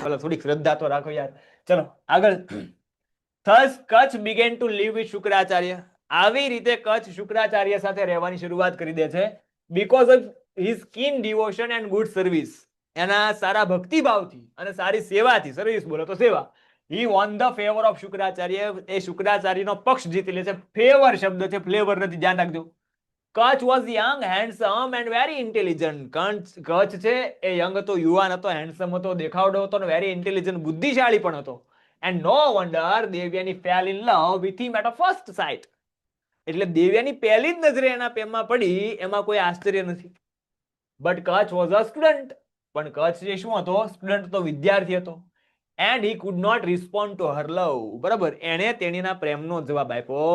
ચલો થોડીક શ્રદ્ધા તો રાખો યાર. ચલો આગળ. Thus Kutch began to live with Shukracharya. આવી રીતે કચ્છ શુક્રાચાર્ય સાથે રહેવાની શરૂઆત કરી દે છે because of his keen devotion and good service. એના સારા ભક્તિભાવથી અને સારી સેવાથી, સર્વિસ બોલો તો સેવા, he won the favor of Shukracharya. એ શુક્રાચાર્યનો પક્ષ જીતી લે છે. ફેવર શબ્દ છે, ફ્લેવર નથી, ધ્યાન રાખજો. Kutch was young, handsome and very intelligent. Kutch છે એ યંગ હતો, યુવાન હતો, હેન્ડસમ હતો, દેખાવડો હતો, વેરી ઇન્ટેલિજન્ટ, બુદ્ધિશાળી પણ હતો. And no wonder Devayani fell in love with him at a first sight. એટલે દેવયાની પહેલી જ નજરે એના પ્રેમમાં પડી, એમાં કોઈ આશ્ચર્ય નથી. But Kutch was a student. પણ કચ્છ જે શું હતો? સ્ટુડન્ટ હતો, વિદ્યાર્થી હતો. And he could not respond to her love. બરાબર, એણે તેણીના પ્રેમનો જવાબ આપ્યો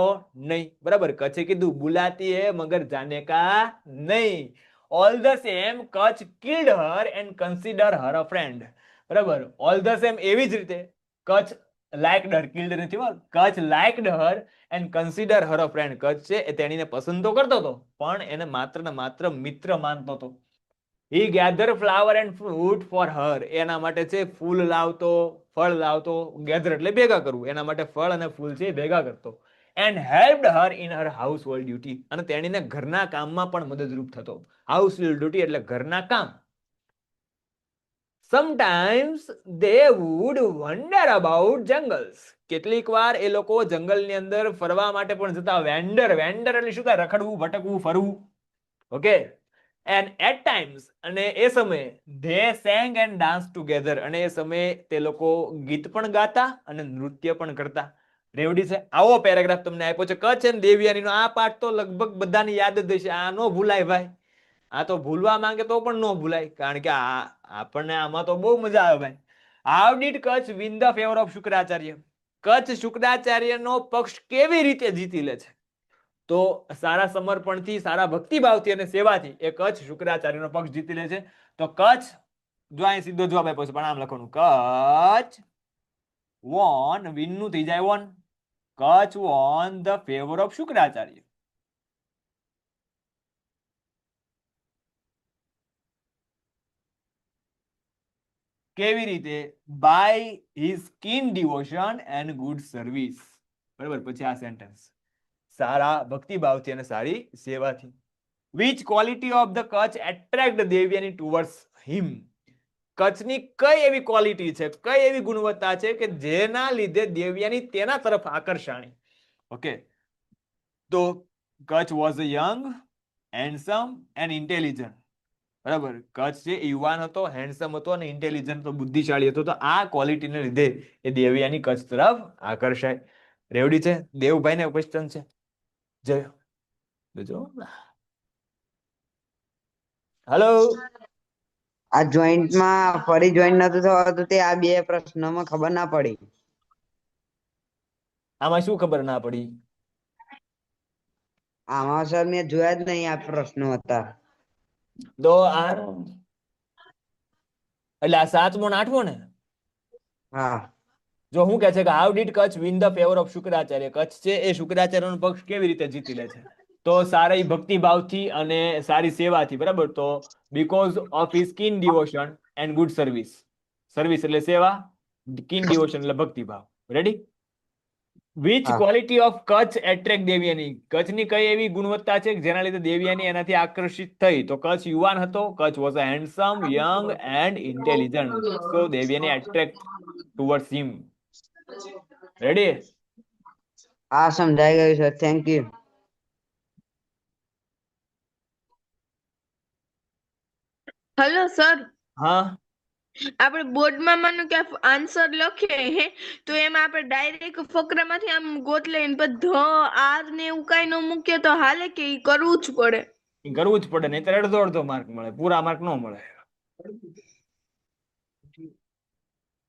નહીં. બરાબર, કચ્છે કીધું બુલાતી હે મગર જાને કા નહીં. All the same Kacha killed her and consider her a friend. બરાબર, ઓલ ધ સેમ એવી જ રીતે કચ્છ લાઇકડ હર, કિલ્ડ નથી હો, Kacha liked her and consider her a friend. Kacha છે એ તેણીને પસંદ તો કરતો હતો, પણ એને માત્ર ને માત્ર મિત્ર માનતો હતો. He gathered flower and fruit for her. એના માટે છે ફૂલ લાવતો, ફળ લાવતો. ગેધર એટલે ભેગા કરવું, એના માટે ફળ અને ફૂલ છે ભેગા કરતો. And helped her in her household duty. અને તેણીને ઘરના કામમાં પણ મદદરૂપ થતો. હાઉસહોલ્ડ ડ્યુટી એટલે ઘરના કામ. Sometimes they would wander about jungles. કેટલીક વાર એ લોકો જંગલની અંદર ફરવા માટે પણ જતા. વેન્ડર, વેન્ડર એટલે શું થાય? રખડવું, ભટકવું, ફરવું. ઓકે. And at times, અને એ સમયે they sang and danced together. અને એ સમયે તે લોકો ગીત પણ ગાતા અને નૃત્ય પણ કરતા. રેવડી છે. આવો પેરેગ્રાફ તમને આપ્યો છે કચ્છ અને દેવયાનીનો. આ પાઠ તો લગભગ બધાને યાદ જ હશે. આ નો ભૂલાય ભાઈ. આ તો ભૂલવા માંગે તો પણ નો ભૂલાય, કારણ કે આપણને આમાં તો બહુ મજા આવે ભાઈ. How did Kutch win the favor of Shukracharya? Kutch શુક્રાચાર્યનો પક્ષ કેવી રીતે જીતી લે છે? તો સારા સમર્પણથી, સારા ભક્તિભાવથી અને સેવાથી એ કચ્છ શુક્રાચાર્યનો પક્ષ જીતી લે છે. તો કચ્છ, જો અહીં સીધો જવાબ આપ્યો છે પણ આમ લખવાનું, કચ્છ વોન, વિન નું થઈ જાય won. Kacha won the favour of Shukracharya. કેવી રીતે? By his keen devotion and good service. બરાબર, પછી આ સેન્ટેન્સ, સારા ભક્તિભાવથી અને સારી સેવાથી. Which quality of the Kutch attract Devyani towards him? કચ્છની કઈ એવી ક્વોલિટી છે, કઈ એવી ગુણવત્તા છે કે જેના લીધે દેવયાની તેના તરફ આકર્ષાણી? ઓકે, તો Kutch was a young, handsome and intelligent. બરાબર, કચ્છ જે યુવાન હતો, હેન્ડસમ હતો અને ઇન્ટેલિજન્ટ હતો, બુદ્ધિશાળી હતો. તો આ ક્વોલિટીને લીધે એ દેવયાની કચ્છ તરફ આકર્ષાય. રેવડી છે. દેવભાઈને ક્વેશ્ચન છે, જય જો. હેલો. આ જોઈન્ટમાં ફરી જોઈન્ટ નતું થવાતું, તે આ બે પ્રશ્નોમાં ખબર ના પડી. આમાં શું ખબર ના પડી? આમાં સર મેં જોયા જ નહીં આ પ્રશ્નો હતા. તો આ એટલે આ 7મો અને 8મો ને? હા. જો હું કહે છે કે how did Kacha win the favour of Shukracharya? Kacha છે એ શુક્રાચાર્યનો પક્ષ કેવી રીતે જીતી લે છે? તો સારી ભક્તિભાવથી અને સારી સેવાથી. બરાબર, તો because of his keen devotion and good service. Service એટલે સેવા, કીન ડિવોશન એટલે ભક્તિભાવ. રેડી? વિચ હા. Quality of Kutch attract Devyani? કચ્છની કઈ એવી ગુણવત્તા છે જેના લીધે દેવયાની એનાથી આકર્ષિત થઈ? તો કચ્છ યુવાન હતો, Kutch was a handsome, young and intelligent. So Devyani attract towards him. Ready? હા, સમજાઈ ગયું sir, thank you. Hello sir, હા, આપણે બોર્ડમાં માનો કે આન્સર લખીએ હે, તો એમાં આપણે ડાયરેક્ટ ફકરામાંથી આમ ગોત લઈને પછી ધ આર ને એવું કાંઈ ન મૂકીએ તો હાલે કે ઈ કરવું જ પડે? કરવું જ પડે, નહીં અડધો અડધો માર્ક મળે, પૂરા માર્ક ન મળે.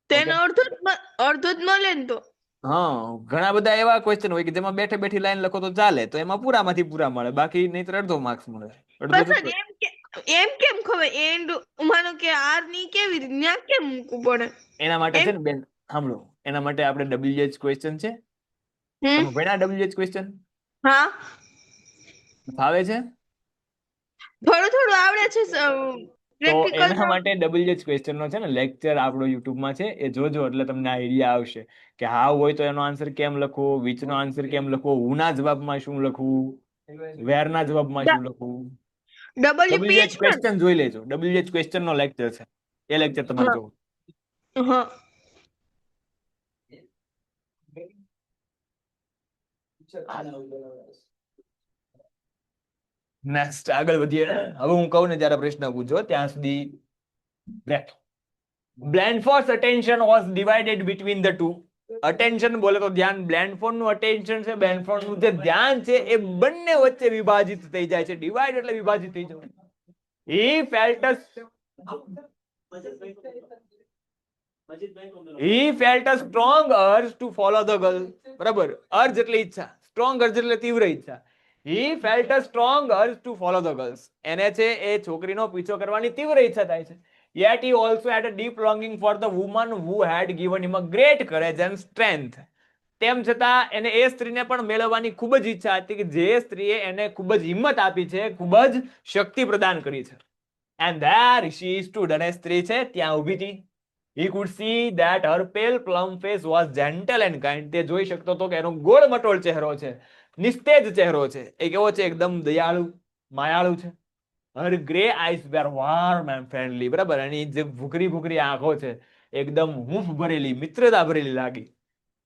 તેનો અડધો જ મળે ને તો? હા, ઘણા બધા એવા ક્વેશ્ચન હોય કે જેમાં બેઠે બેઠી લાઈન લખો તો ચાલે, તો એમાં પૂરામાંથી પૂરા મળે, બાકી નહીં અડધો માર્ક્સ મળે. પણ એમ કેમ ખબર એન્ડ માનો કે આર ની કેવી રીતે ન્યા કેમ મૂકવું પડે? એના માટે છે ને બેન, સાંભળો, એના માટે આપણે WH ક્વેશ્ચન છે. તમે ભણ્યા WH ક્વેશ્ચન? હા, ફાવે છે? થોડું થોડું આવડે છે. તો પ્રેક્ટિકલ એના માટે WH ક્વેશ્ચન નો છે ને લેક્ચર આપણો YouTube માં છે, એ જોજો એટલે તમને આઈડિયા આવશે કે હા હોય તો એનો આન્સર કેમ લખવો, which નો આન્સર કેમ લખવો, who ના જવાબમાં શું લખવું, where ના જવાબમાં શું લખવું. WPH WH ક્વેશ્ચન જોઈ લેજો. WH ક્વેશ્ચન નો લેક્ચર છે, એ લેક્ચર તમારે જોવો. હા નેક્સ્ટ આગળ વધીએ. હવે હું કહું ને ત્યારે પ્રશ્ન પૂછો, ત્યાં સુધી break. Blandford's attention was divided between the two. Attention બોલે તો ધ્યાન, Blandford નું attention છે, Blandford નું જે ધ્યાન છે એ બંને વચ્ચે વિભાજિત થઈ જાય છે. ડિવાઇડ એટલે વિભાજિત થઈ જવું. He felt a strong urge to follow the girl. બરાબર, urge એટલે ઈચ્છા, strong urge એટલે તીવ્ર ઈચ્છા. He felt a strong urge to follow the girls. એને છે એ છોકરીનો પીછો કરવાની તીવ્ર ઈચ્છા થાય છે. Yet he also had a deep longing for the woman who had given him a great courage and strength. તેમ છતાં એને એ સ્ત્રીને પણ મેળવવાની ખૂબ જ ઈચ્છા હતી કે જે સ્ત્રીએ એને ખૂબ જ હિંમત આપી છે, ખૂબ જ શક્તિ પ્રદાન કરી છે. And there she stood, અને સ્ત્રી છે ત્યાં ઊભી હતી. He could see that her pale plum face was gentle and kind. તે જોઈ શકતો હતો કે એનો ગોળ મટોળ ચહેરો છે, નિસ્તેજ ચહેરો છે, એ કેવો છે, એકદમ દયાળુ, માયાળુ છે. Her grey eyes were warm and friendly. બરાબર, એની જે ભૂખરી ભૂખરી આંખો છે એકદમ હૂંફ ભરેલી, મિત્રતા ભરેલી લાગી.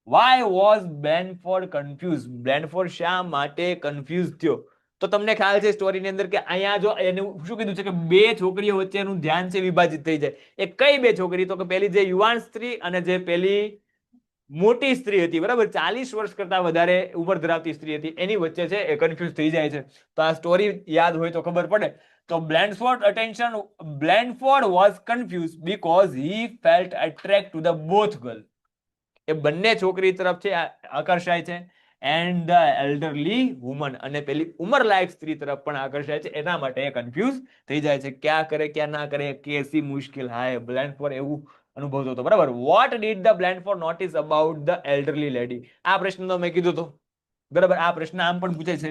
Why was Blandford confused? Blandford શા માટે કન્ફ્યુઝ થયો? તો તમને ખ્યાલ છે સ્ટોરીની અંદર કે અહીંયા જો એને શું કીધું છે કે બે છોકરીઓ વચ્ચેનું ધ્યાન છે વિભાજિત થઈ જાય. એ કઈ બે છોકરી? તો કે પેલી જે યુવાન સ્ત્રી અને જે પેલી મોટી સ્ત્રી હતી, બરાબર, 40 વર્ષ કરતા વધારે ઉંમર ધરાવતી સ્ત્રી હતી, એની વચ્ચે છે એ કન્ફ્યુઝ થઈ જાય છે. તો આ સ્ટોરી યાદ હોય તો ખબર પડે. તો Blandford was confused because he felt attracted to the both girl. એ બંને છોકરી તરફ છે આકર્ષાય છે, and the elderly woman, અને પેલી ઉંમરલાયક સ્ત્રી તરફ પણ આકર્ષાય છે. એના માટે એ કન્ફ્યુઝ થઈ જાય છે, ક્યાં કરે ક્યાં ના કરે, કેસી મુશ્કેલ હાય. Blandford એવું અનુભવતો હતો. બરાબર. What did the Blandford notice about the elderly lady? આ પ્રશ્ન તો મેં કીધું તો, બરાબર. આ પ્રશ્ન આમ પણ પૂછે છે,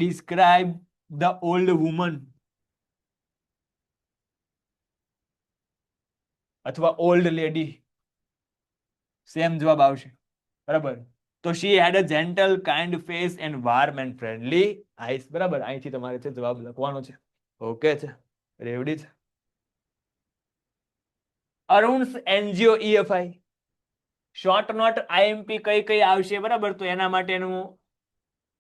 describe the old woman અથવા old lady, સેમ જવાબ આવશે. બરાબર. તો she had a gentle kind face and warm and friendly eyes. બરાબર, અહીંથી તમારે છે જવાબ લખવાનો છે. ઓકે છે, રેવડી છે. Arun's NGO EFI short note IMP કઈ કઈ આવશે? બરાબર, તો એના માટેનું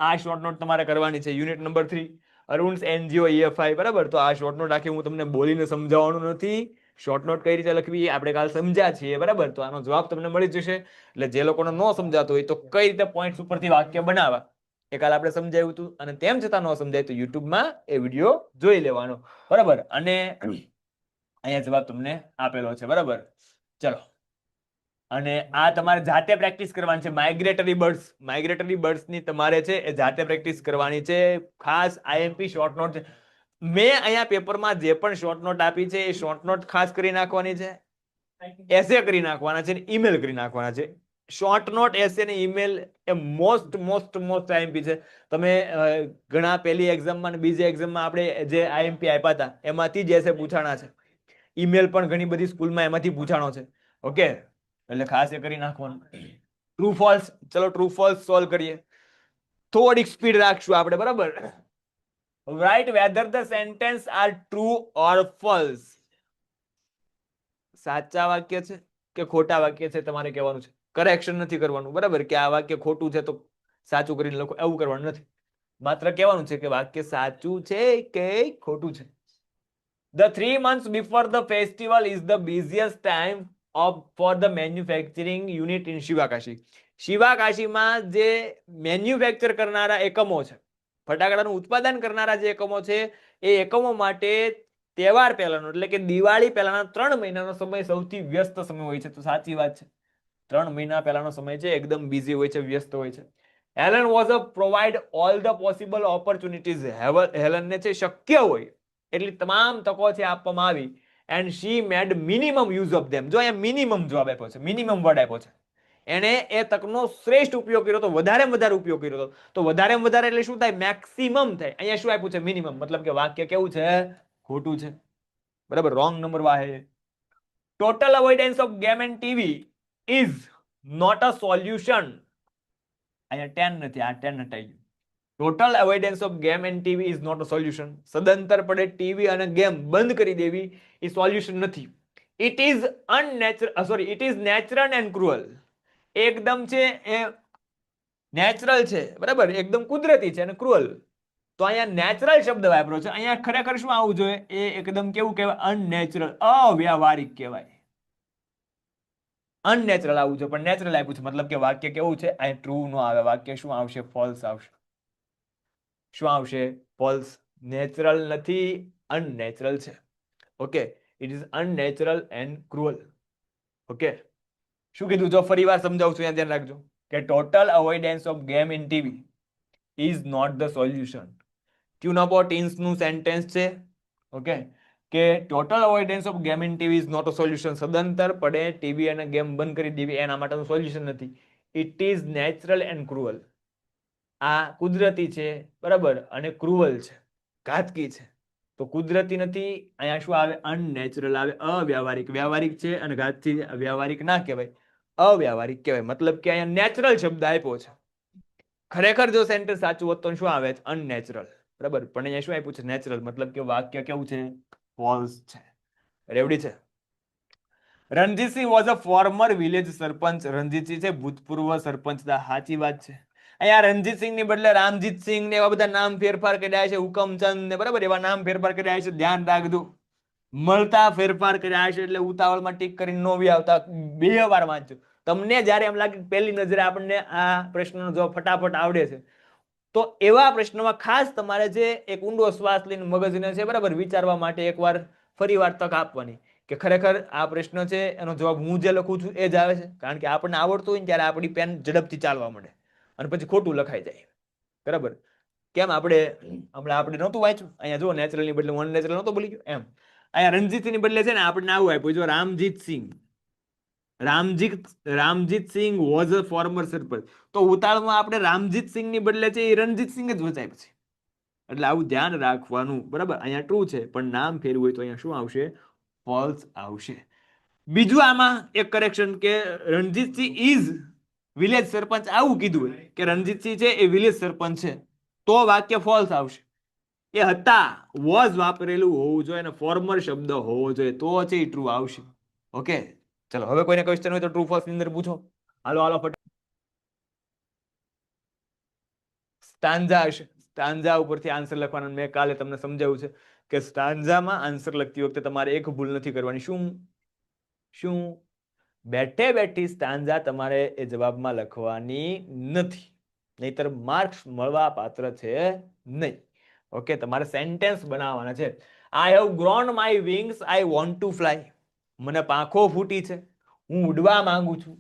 આ શોર્ટ નોટ તમારે કરવાની છે. Unit number 3 Arun's NGO EFI. બરાબર, તો આ શોર્ટ નોટ આખી હું તમને બોલીને સમજાવવાનું નથી. શોર્ટ નોટ કઈ રીતે લખવી આપણે કાલ સમજ્યા છીએ. બરાબર, તો આનો જવાબ તમને મળી જશે. એટલે જે લોકોને ન સમજાતો હોય તો કઈ રીતે પોઈન્ટ્સ ઉપરથી વાક્ય બનાવવા એ કાલ આપણે સમજાવ્યું હતું, અને તેમ છતાં ન સમજાય તો યુટ્યુબમાં એ વિડીયો જોઈ લેવાનો. બરાબર, અને અહીંયા જવાબ તમને આપેલો છે. બરાબર, ચલો. અને આ તમારે જાતે પ્રેક્ટિસ કરવાની છે. માઇગ્રેટરી બર્ડ્સ ની તમારે છે એ જાતે પ્રેક્ટિસ કરવાની છે. ખાસ IMP શોર્ટ નોટ છે. મેં અહીંયા પેપરમાં જે પણ શોર્ટ નોટ આપી છે એ શોર્ટ નોટ ખાસ કરી નાખવાની છે, એસે કરી નાખવાના છે, ઈમેલ કરી નાખવાના છે. શોર્ટ નોટ, એસે ને ઈમેલ એ મોસ્ટ IMP છે. તમે ઘણા પહેલી એક્ઝામમાં અને બીજી એક્ઝામમાં આપણે જે IMP આપ્યા હતા એમાંથી જ એસે પૂછાણા છે. ઈમેલ પણ ઘણી બધી સ્કૂલમાં એમાંથી પૂછાણો છે. ઓકે, એટલે ખાસ એ કરી નાખવાનું. ટ્રુ ફોલ્સ, ચલો ટ્રુ ફોલ્સ સોલ્વ કરીએ. થોડીક સ્પીડ રાખશું આપણે. બરાબર. Write whether the sentence are true or false. સાચા વાક્ય છે કે ખોટા વાક્ય છે તમારે કહેવાનું છે. કરેક્શન નથી કરવાનું. બરાબર, કે આ વાક્ય ખોટું છે તો સાચું કરીને લખો, એવું કરવાનું નથી. માત્ર કહેવાનું છે કે વાક્ય સાચું છે કે ખોટું છે. The 3 months before the festival is the busiest time for the manufacturing unit in Sivakasi. શિવાકાશીમાં જે મેન્યુફેક્ચર કરનારા એકમો છે, ફટાકડાનું ઉત્પાદન કરનારા જે એકમો છે એ એકમો માટે તહેવાર પહેલાનો એટલે કે દિવાળી પહેલાના 3 મહિનાનો સમય સૌથી વ્યસ્ત સમય હોય છે. તો સાચી વાત છે, 3 મહિના પહેલાનો સમય છે એકદમ બિઝી હોય છે, વ્યસ્ત હોય છે. Helen was a provide all the possible opportunities. હેલનને છે શક્ય હોય એટલી તમામ તકો છે આપવામાં આવી. And she made minimum use of them. જો અહીંયા મિનિમમ જવાબ આપ્યો છે, મિનિમમ વર્ડ આપ્યો છે. એને એ તકનો શ્રેષ્ઠ ઉપયોગ કર્યો તો, વધારેમાં વધારે ઉપયોગ કર્યો તો વધારેમાં વધારે એટલે શું થાય? મેક્સિમમ થાય. અહીંયા શું આપ્યું છે? મિનિમમ. મતલબ કે વાક્ય કેવું છે? ખોટું છે. બરાબર, રોંગ નંબર વાહે. Total avoidance of game and TV is not a solution. અહીંયા 10 નથી, આ 10 હટાઈ ગયું. Total avoidance of game and TV is not a solution. સદંતર પડે ટીવી અને ગેમ બંધ કરી દેવી એ સોલ્યુશન નથી. It is it is natural and cruel. એકદમ છે એ નેચરલ છે, બરાબર, એકદમ કુદરતી છે, અને ક્રુઅલ. તો અહીંયા નેચરલ શબ્દ વાપર્યો છે. અહીંયા ખરેખર શું આવવું જોઈએ? એ એકદમ કેવું કહેવાય? અનનેચરલ, અવ્યાવહારિક કહેવાય. અનનેચરલ આવવું જોઈએ, પણ નેચરલ આપ્યું છે. મતલબ કે વાક્ય કેવું છે? અહીં ટ્રુ નો આવે. વાક્ય શું આવશે? ફોલ્સ આવશે. શું આવશે? ફોલ્સ. નેચરલ નથી, અનનેચરલ છે. Okay, it is unnatural and cruel. Okay, શું કીધું? જો ફરી વાર સમજાવું છું, ધ્યાન રાખજો કે total avoidance of game in TV is not the solution. ટ્યુનાપોટીન્સ નું સેન્ટેન્સ છે. ઓકે, કે total avoidance of game in TV is not a solution. સદંતર પડે ટીવી અને ગેમ બંધ કરી દેવી એના માટેનું સોલ્યુશન નથી. It is natural and cruel. આ કુદરતી છે, બરાબર, અને ક્રુઅલ છે, ઘાતકી છે. તો કુદરતી નથી, અહીંયા શું આવે? અનનેચરલ આવે. અવ્યાવહારિક. વ્યાવહારિક છે અને ઘાતકી. વ્યવહારિક ના કહેવાય, અવ્યાવહારિક કહેવાય. મતલબ કે અહીંયા નેચરલ શબ્દ આપ્યો છે. ખરેખર જો સેન્ટેન્સ સાચું હોત તો શું આવે? અનનેચરલ. બરાબર, પણ અહીંયા શું આપ્યું છે? નેચરલ. મતલબ કે વાક્ય કેવું છે? ફોલ્સ છે. રેવડી છે. Ranjitsinh was a former village sarpanch. Ranjitsinh છે ભૂતપૂર્વ સરપંચ. સાચી વાત છે. અહીંયા રણજીતસિંહ ની બદલે રામજીતસિંહ ને એવા બધા નામ ફેરફાર કર્યા છે. હુકમચંદ ને, બરાબર, એવા નામ ફેરફાર કર્યા છે. ધ્યાન રાખજો. મળતા ફેરફાર કર્યા છે એટલે ઉતાવળમાં ટીક કરીને નો બી આવતા. 2 વાર વાંચજો. તમને જ્યારે એમ લાગે પહેલી નજરે આપણને આ પ્રશ્નનો જવાબ ફટાફટ આવડે છે, તો એવા પ્રશ્નોમાં ખાસ તમારે જે એક ઊંડો શ્વાસ લઈને મગજને છે, બરાબર, વિચારવા માટે એકવાર ફરીવાર તક આપવાની કે ખરેખર આ પ્રશ્ન છે એનો જવાબ હું જે લખું છું એ જ આવે છે. કારણ કે આપણને આવડતું હોય ને ત્યારે આપણી પેન ઝડપથી ચાલવા મળે અને પછી ખોટું લખાઈ જાય. બરાબર, કેમ? આપણે નહોતું વાંચ્યું. અહીંયા જો નેચરલની બદલે અનનેચરલ નહોતો બોલી ગયો એમ. અહીંયા રણજીતસિંહ બદલે છે ને આપણને આવું આપ્યું. જો રામજીતસિંહ વોઝ અ ફોર્મર સરપંચ. તો ઉતાળમાં આપણે રામજીતસિંહ ની બદલે છે એ રણજીતસિંહ જ વચાય છે. એટલે આવું ધ્યાન રાખવાનું. બરાબર, અહીંયા ટ્રુ છે પણ નામ ફેરવું હોય તો અહીંયા શું આવશે? ફોલ્સ આવશે. બીજું આમાં એક કરેક્શન કે રણજીતસિંહ ઇઝ વિલેજ સરપંચ આવું કીધું હોય કે રણજીતસિંહ છે એ વિલેજ સરપંચ છે, તો વાક્ય ફોલ્સ આવશે. એ હતા, વોઝ વાપરેલું હોવું જોઈએ અને ફોર્મર શબ્દ હોવો જોઈએ, તો છે એ ટ્રુ આવશે. ઓકે, ચલો હવે કોઈને ક્વેશ્ચન હોય તો ટ્રુ ફોલ્સ ની અંદર પૂછો. હાલો ફટાફટ. સ્ટાન્ઝા હશે, સ્ટાન્ઝા ઉપરથી આન્સર લખવાનો. મેં કાલે તમને સમજાવ્યું છે કે સ્ટાન્ઝામાં આન્સર લખતી વખતે તમારે એક ભૂલ નથી કરવાની. શું? બેઠે બેઠી સ્ટાન્ઝા તમારે એ જવાબમાં લખવાની નથી, નહીતર માર્ક્સ મળવા પાત્ર છે નહીં. ઓકે, તમારે સેન્ટેન્સ બનાવવાના છે. I have grown my wings, I want to fly. મને પાંખો ફૂટી છે, હું ઉડવા માંગુ છું.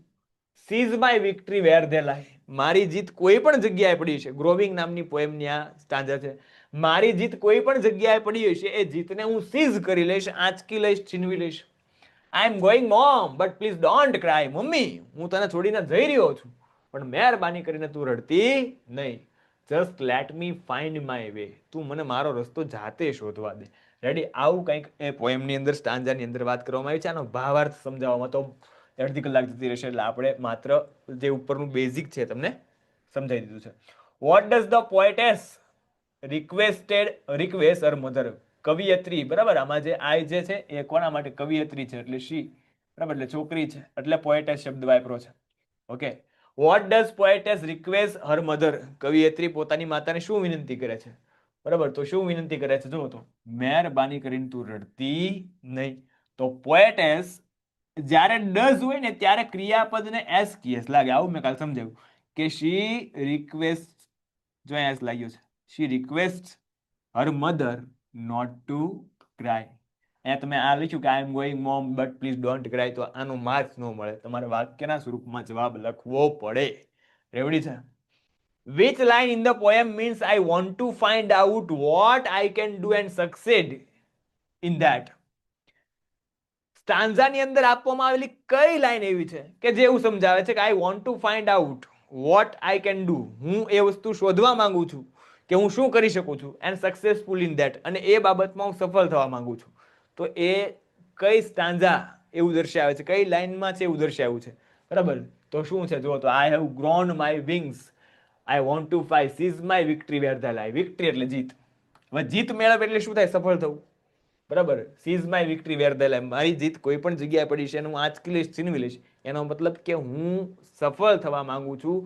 Seize my victory where they lie. મારી જીત કોઈ પણ જગ્યાએ પડી છે. ગ્રોવિંગ નામની પોએમની આ સ્ટાન્ઝા છે. મારી જીત કોઈ પણ જગ્યાએ પડી હશે, એ જીતને હું સીઝ કરી લઈશ, આંચકી લઈશ, છીનવી લઈશ. I am going mom but please don't cry. મમ્મી, હું તને છોડીને જઈ રહ્યો છું, પણ મહેરબાની કરીને તું રડતી નહીં. Just let me find my way. તું મને મારો રસ્તો જાતે શોધવા દે. રેડી? આવું કંઈક એ પોએમની અંદર, સ્ટાન્ઝાની અંદર વાત કરવામાં આવી છે. આનો ભાવાર્થ સમજાવવામાં તો અડધી કલાક જતી રહેશે, એટલે આપણે માત્ર જે ઉપરનું બેઝિક છે તમને સમજાવી દીધું છે. What does the poetess request her mother. કવિયત્રી, બરાબર, આમાં જે આઈ જે છે એ કોના માટે? કવિયત્રી છે, એટલે શી, બરાબર, એટલે છોકરી છે, એટલે પોએટેસ શબ્દ વાપર્યો છે. Okay, what does poetess request her mother. કવિયત્રી પોતાની માતાને શું વિનંતી કરે છે? બરાબર, તો શું વિનંતી કરે છે? જુઓ તો, મહેરબાની કરીને તું રડતી નહીં. તો પોએટેસ જ્યારે ડઝ હોય ને ત્યારે ક્રિયાપદને એસ કેસ લાગે. આવું મેં કાલે સમજાવ્યું કે શી રિક્વેસ્ટ, જો એસ લાગ્યો છે, she request her mother not to cry. અહીંયા તમે આ લખ્યું કે I am going mom but please don't cry, તો આનું માર્ક્સ ન મળે. તમારે વાક્યના સ્વરૂપમાં જવાબ લખવો પડે. રેવડી છે? Which line in the poem means I want to find out what I can do and succeed in that? સ્ટાન્ઝાની અંદર આપવામાં આવેલી કઈ લાઈન એવી છે કે જે એવું સમજાવે છે કે I want to find out what I can do, હું એ વસ્તુ શોધવા માંગુ છું કે હું શું કરી શકું છું, એન્ડ સક્સેસફુલ ઇન ધેટ, અને એ બાબતમાં હું સફળ થવા માંગુ છું. તો એ કઈ સ્ટાન્ઝા એવું દર્શાવે છે, કઈ લાઈનમાં છે એવું દર્શાવ્યું છે, બરાબર? તો શું છે જો તો I have grown my wings, I want to fly, seize my victory where the lie. Victory એટલે જીત. હવે જીત મેળવ એટલે શું થાય? સફળ થવું, બરાબર? Seize my victory where the lie, મારી જીત કોઈ પણ જગ્યાએ પડી છે એનું આંચકી લઈશ, છીનવી લઈશ. એનો મતલબ કે હું સફળ થવા માંગુ છું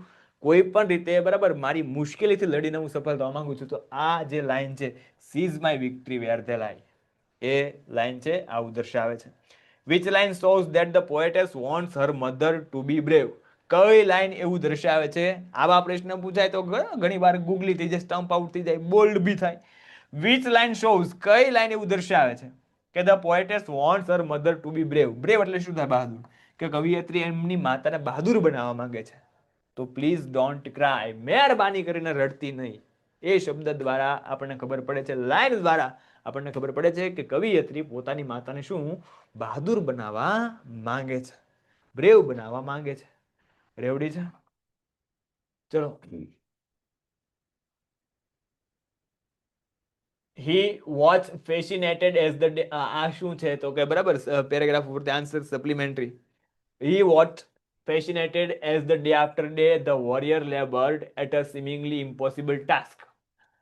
કોઈ પણ રીતે, બરાબર? મારી મુશ્કેલીથી લડીને હું સફળ થવા માંગુ છું. તો આ જે લાઈન છે sees my victory where the lie, એ લાઈન છે આવું દર્શાવે છે. Which line shows that the poetess wants her mother to be brave, કઈ લાઈન એવું દર્શાવે છે? આવા પ્રશ્ન પૂછાય તો ઘણી વાર ગુગલી થઈ જાય, સ્ટમ્પ આઉટ થઈ જાય, બોલ્ડ બી થાય. વિચ લાઈન શોઝ, કઈ લાઈન એવું દર્શાવે છે કે the poetess wants her mother to be brave. Brave એટલે શું થાય? બહાદુર. કે કવિયત્રી એમની માતાને બહાદુર બનાવવા માંગે છે. તો પ્લીઝ ડોન્ટ ક્રાય, મહેરબાની કરીને રડતી નહીં. એ શબ્દ દ્વારા આપણને ખબર પડે છે, લાઈન દ્વારા આપણને ખબર પડે છે કે કવિયત્રી પોતાની માતાને શું બહાદુર બનાવવા માંગે છે, બ્રેવ બનાવવા માંગે છે. રેવડી છે? ચલો. He was fascinated as the day, આ શું છે તો કે બરાબર પેરેગ્રાફ ઉપર answer supplementary. He was fascinated as the day after day the warrior labored at a seemingly impossible task.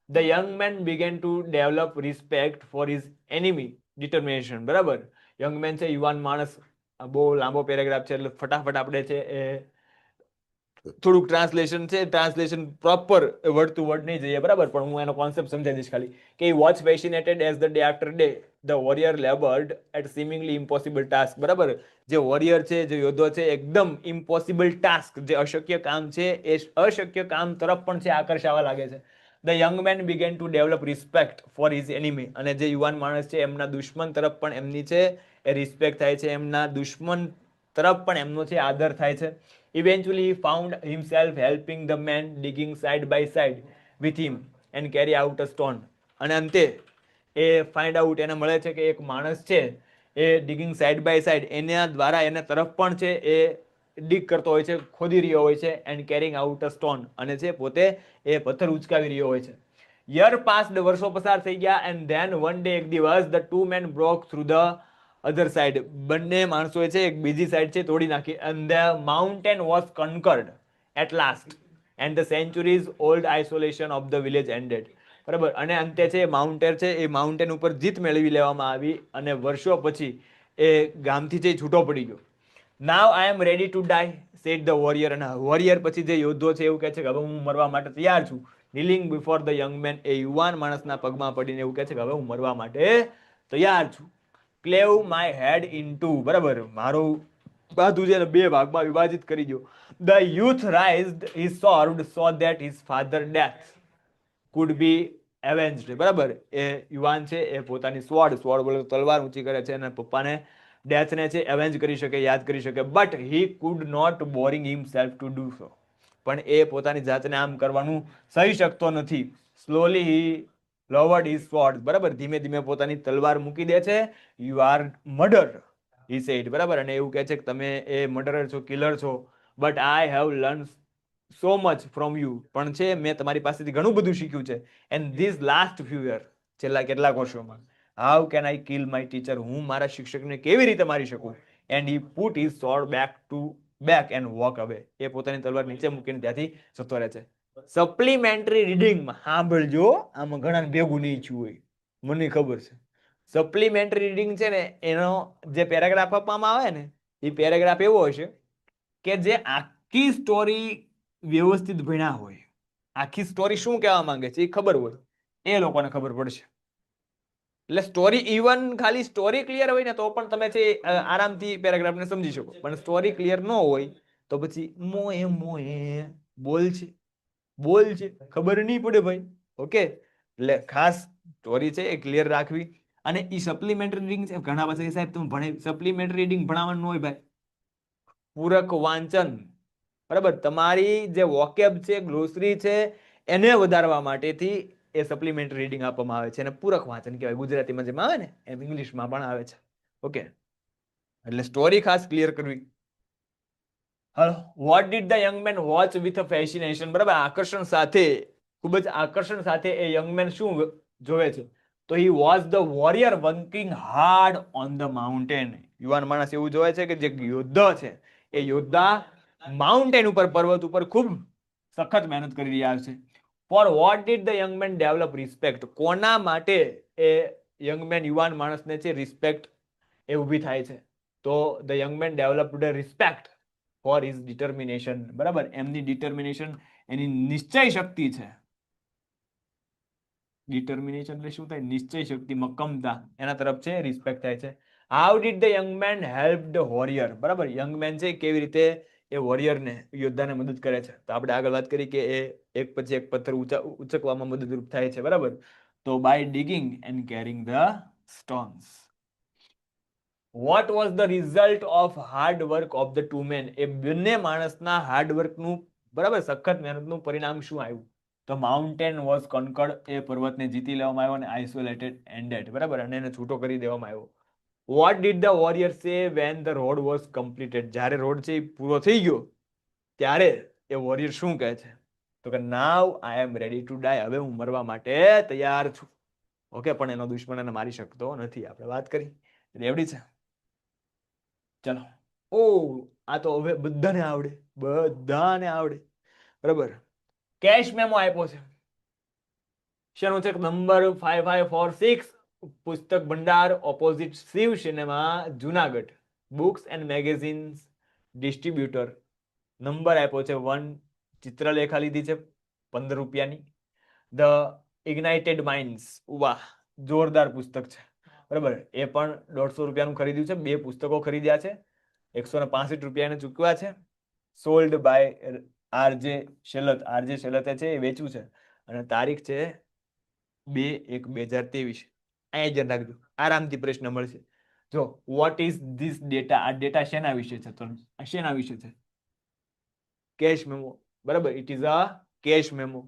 The young man began to develop respect for his enemy, determination. બરાબર? Young man છે, યુવાન માણસ. બહુ લાંબો paragraph છે એટલે ફટાફટ આપણે છે એ થોડુંક ટ્રાન્સલેશન છે, translation proper word to word નહીં જઈએ, બરાબર? પણ હું એનો કોન્સેપ્ટ સમજાવી દઈશ ખાલી કે he was fascinated as the day after day the warrior labored at seemingly impossible task. બરાબર? જે વોરિયર છે, જે યોદ્ધો છે, એકદમ ઇમ્પોસિબલ ટાસ્ક, જે અશક્ય કામ છે, એ અશક્ય કામ તરફ પણ છે આકર્ષાવા લાગે છે. The young man began to develop respect for his enemy, અને જે યુવાન માણસ છે એમના દુશ્મન તરફ પણ એમની છે એ રિસ્પેક્ટ થાય છે, એમના દુશ્મન તરફ પણ એમનો છે આદર થાય છે. Eventually he found himself helping the man digging side by side with him and carry out a stone. અને અંતે એ ફાઇન્ડ આઉટ એને મળે છે કે એક માણસ છે એ ડિગિંગ સાઇડ બાય સાઇડ, એના દ્વારા એના તરફ પણ છે એ ડિગ કરતો હોય છે, ખોદી રહ્યો હોય છે, and carrying out a stone, અને છે પોતે એ પથ્થર ઉચકાવી રહ્યો હોય છે. યર પાસ્ડ, વર્ષો પસાર થઈ ગયા, એન્ડ ધેન વન ડે, એક દિવસ, the two men broke through the other side, બંને માણસોએ છે એક બીજી સાઇડ છે તોડી નાખી. And the mountain was conquered at last and the centuries old isolation of the village ended. બરાબર? અને અંતે છે માઉન્ટેન છે એ માઉન્ટેન ઉપર જીત મેળવી લેવામાં આવી અને વર્ષો પછી એ ગામથી છે છૂટો પડી ગયો. Now I am ready to die, said the warrior. અને વોરિયર પછી જે યોદ્ધો છે એવું કહે છે કે હવે હું મરવા માટે તૈયાર છું. kneeling before the young man, એ યુવાન માણસના પગમાં પડીને એવું કહે છે કે હવે હું મરવા માટે તૈયાર છું. ક્લેવ માય હેડ ઇનટુ, બરાબર? મારું બાજુ છે બે ભાગમાં વિભાજિત કરી દો. The youth raised his sword so that his father death could be avenged. બરાબર? એ યુવાન છે એ પોતાની સ્વોર્ડ બોલે તલવાર ઊંચી કરે છે અને પપ્પાને ડેથને છે એવેન્જ કરી શકે, યાદ કરી શકે. But he could not bring himself to do so, પણ એ પોતાની જાતને આમ કરવાનું સહી શકતો નથી. Slowly he lowered his sword, બરાબર? ધીમે ધીમે પોતાની તલવાર મૂકી દે છે. You are murderer, he said. બરાબર? અને એવું કહે છે કે તમે એ મર્ડરર છો, કિલર છો. But I have learned so much from you, પણ છે મેં તમારી પાસેથી ઘણું બધું શીખ્યું છે. And these last few years, છેલ્લા કેટલાક વર્ષોમાં. How can I kill my teacher, હું મારા શિક્ષકને કેવી રીતે મારી શકું? And he put his sword back and walk away. એ પોતાની તલવાર નીચે મૂકીને ત્યાંથી જતો રહે છે. સપ્લિમેન્ટરી રીડિંગમાં સાંભળજો, આમાં ઘણા ભેગું નહીં થયું હોય, મને ખબર છે. સપ્લિમેન્ટરી રીડિંગ છે ને એનો જે પેરેગ્રાફ આપવામાં આવે ને એ પેરેગ્રાફ એવો હશે કે જે આખી સ્ટોરી વ્યવસ્થિત ભણ્યા હોય, આખી સ્ટોરી શું કહેવા માંગે છે એ ખબર હોય, એ લોકોને ખબર પડશે. એટલે સ્ટોરી, ઇવન ખાલી સ્ટોરી ક્લિયર હોય ને તો પણ તમે છે આરામથી પેરેગ્રાફને સમજી શકો, પણ સ્ટોરી ક્લિયર ન હોય તો પછી મોએ બોલ છે ખબર નહીં પડે ભાઈ. ઓકે? એટલે ખાસ સ્ટોરી છે એ ક્લિયર રાખવી. અને એ સપ્લિમેન્ટરી રીડિંગ છે, ઘણા પાસે સાહેબ તમે ભણે સપ્લિમેન્ટરી રીડિંગ ભણાવવાનું હોય ભાઈ, પૂરક વાંચન. બરાબર? તમારી જે વોકેબ છે, ગ્લોસરી છે, એને વધારવા માટેથી એ સપ્લિમેન્ટરી રીડિંગ આપવામાં આવે છે અને પૂરક વાંચન કહેવાય. ગુજરાતીમાં જેમ આવે ને એમ ઇંગ્લિશમાં પણ આવે છે. ઓકે? એટલે સ્ટોરી ખાસ ક્લિયર કરવી. Hello, what did the young man watch with fascination, બરાબર, આકર્ષણ સાથે, ખૂબ જ આકર્ષણ સાથે એ યંગ મેન શું જોવે છે? તો he was the warrior working hard on the mountain. યુવાન માણસ એવું જોવે છે કે જે યોદ્ધા છે એ યોદ્ધા માઉન્ટેન ઉપર, પર્વત ઉપર ખૂબ સખત મહેનત કરી રહ્યા છે. For what did the young man develop respect, કોના માટે એ યંગ મેન, યુવાન માણસને છે રિસ્પેક્ટ એ ઊભી થાય છે? તો the young man developed respect for his determination, બરાબર, એમની ડિટર્મિનેશન, એની નિશ્ચય શક્તિ છે. ડિટર્મિનેશન એટલે શું થાય? નિશ્ચય શક્તિ, મક્કમતા, એના તરફ છે રિસ્પેક્ટ થાય છે. How did the young man help the warrior, બરાબર, યંગ મેન છે કેવી રીતે એ વોરિયરને, યોદ્ધાને મદદ કરે છે? તો આપણે આગળ વાત કરી કે એ એક પછી એક પથ્થર ઉચકવામાં મદદરૂપ થાય છે, બરાબર. તો by digging and carrying the stones. What was the result of hard work of the two men, એ બંને માણસના હાર્ડ વર્કનું, બરાબર, સખત મહેનતનું પરિણામ શું આવ્યું? તો માઉન્ટેન વોઝ કન્કર્ડ, એ પર્વતને જીતી લેવામાં આવ્યો અને આઇસોલેટેડ એન્ડેડ, બરાબર, અને એને છૂટો કરી દેવામાં આવ્યો. વોટ ડીડ ધ વોરિયર સે when the road was completed, જ્યારે રોડ છે એ પૂરો થઈ ગયો ત્યારે એ વોરિયર શું કહે છે? તો કે નાવ આઈ એમ રેડી ટુ ડાય, હવે હું મરવા માટે તૈયાર છું. ઓકે, પણ એનો દુશ્મન એને મારી શકતો નથી. આપણે વાત કરી રેવડી છે. ચલો, ઓ આ તો હવે બધાને આવડે, બધાને આવડે, બરાબર. કેશ મેમો આપ્યો છે. શેનો છે? નંબર 5546, પુસ્તક ભંડાર opposite Shiv cinema, Junagadh, books and magazines distributor. Number આપ્યો છે 1, ચિત્રલેખા લીધી છે 15 રૂપિયાની. ધ ઇગ્નાઇટેડ માઇન્ડ્સ, વાહ, જોરદાર પુસ્તક છે, બરાબર, એ પણ 150 રૂપિયાનું ખરીદ્યું છે. 2 પુસ્તકો ખરીદ્યા છે, 165 રૂપિયા એને ચૂકવ્યા છે. Sold by RJ Shelat, RJ શેલતે છે એ વેચ્યું છે, અને તારીખ છે 2/1/2023. અહીંયા જ રાખજો, આરામથી પ્રશ્ન મળશે. જો વોટ ઇઝ ધીસ ડેટા, આ ડેટા શેના વિશે છે? તો શેના વિશે છે? કેશ મેમો, બરાબર, it is a cash memo.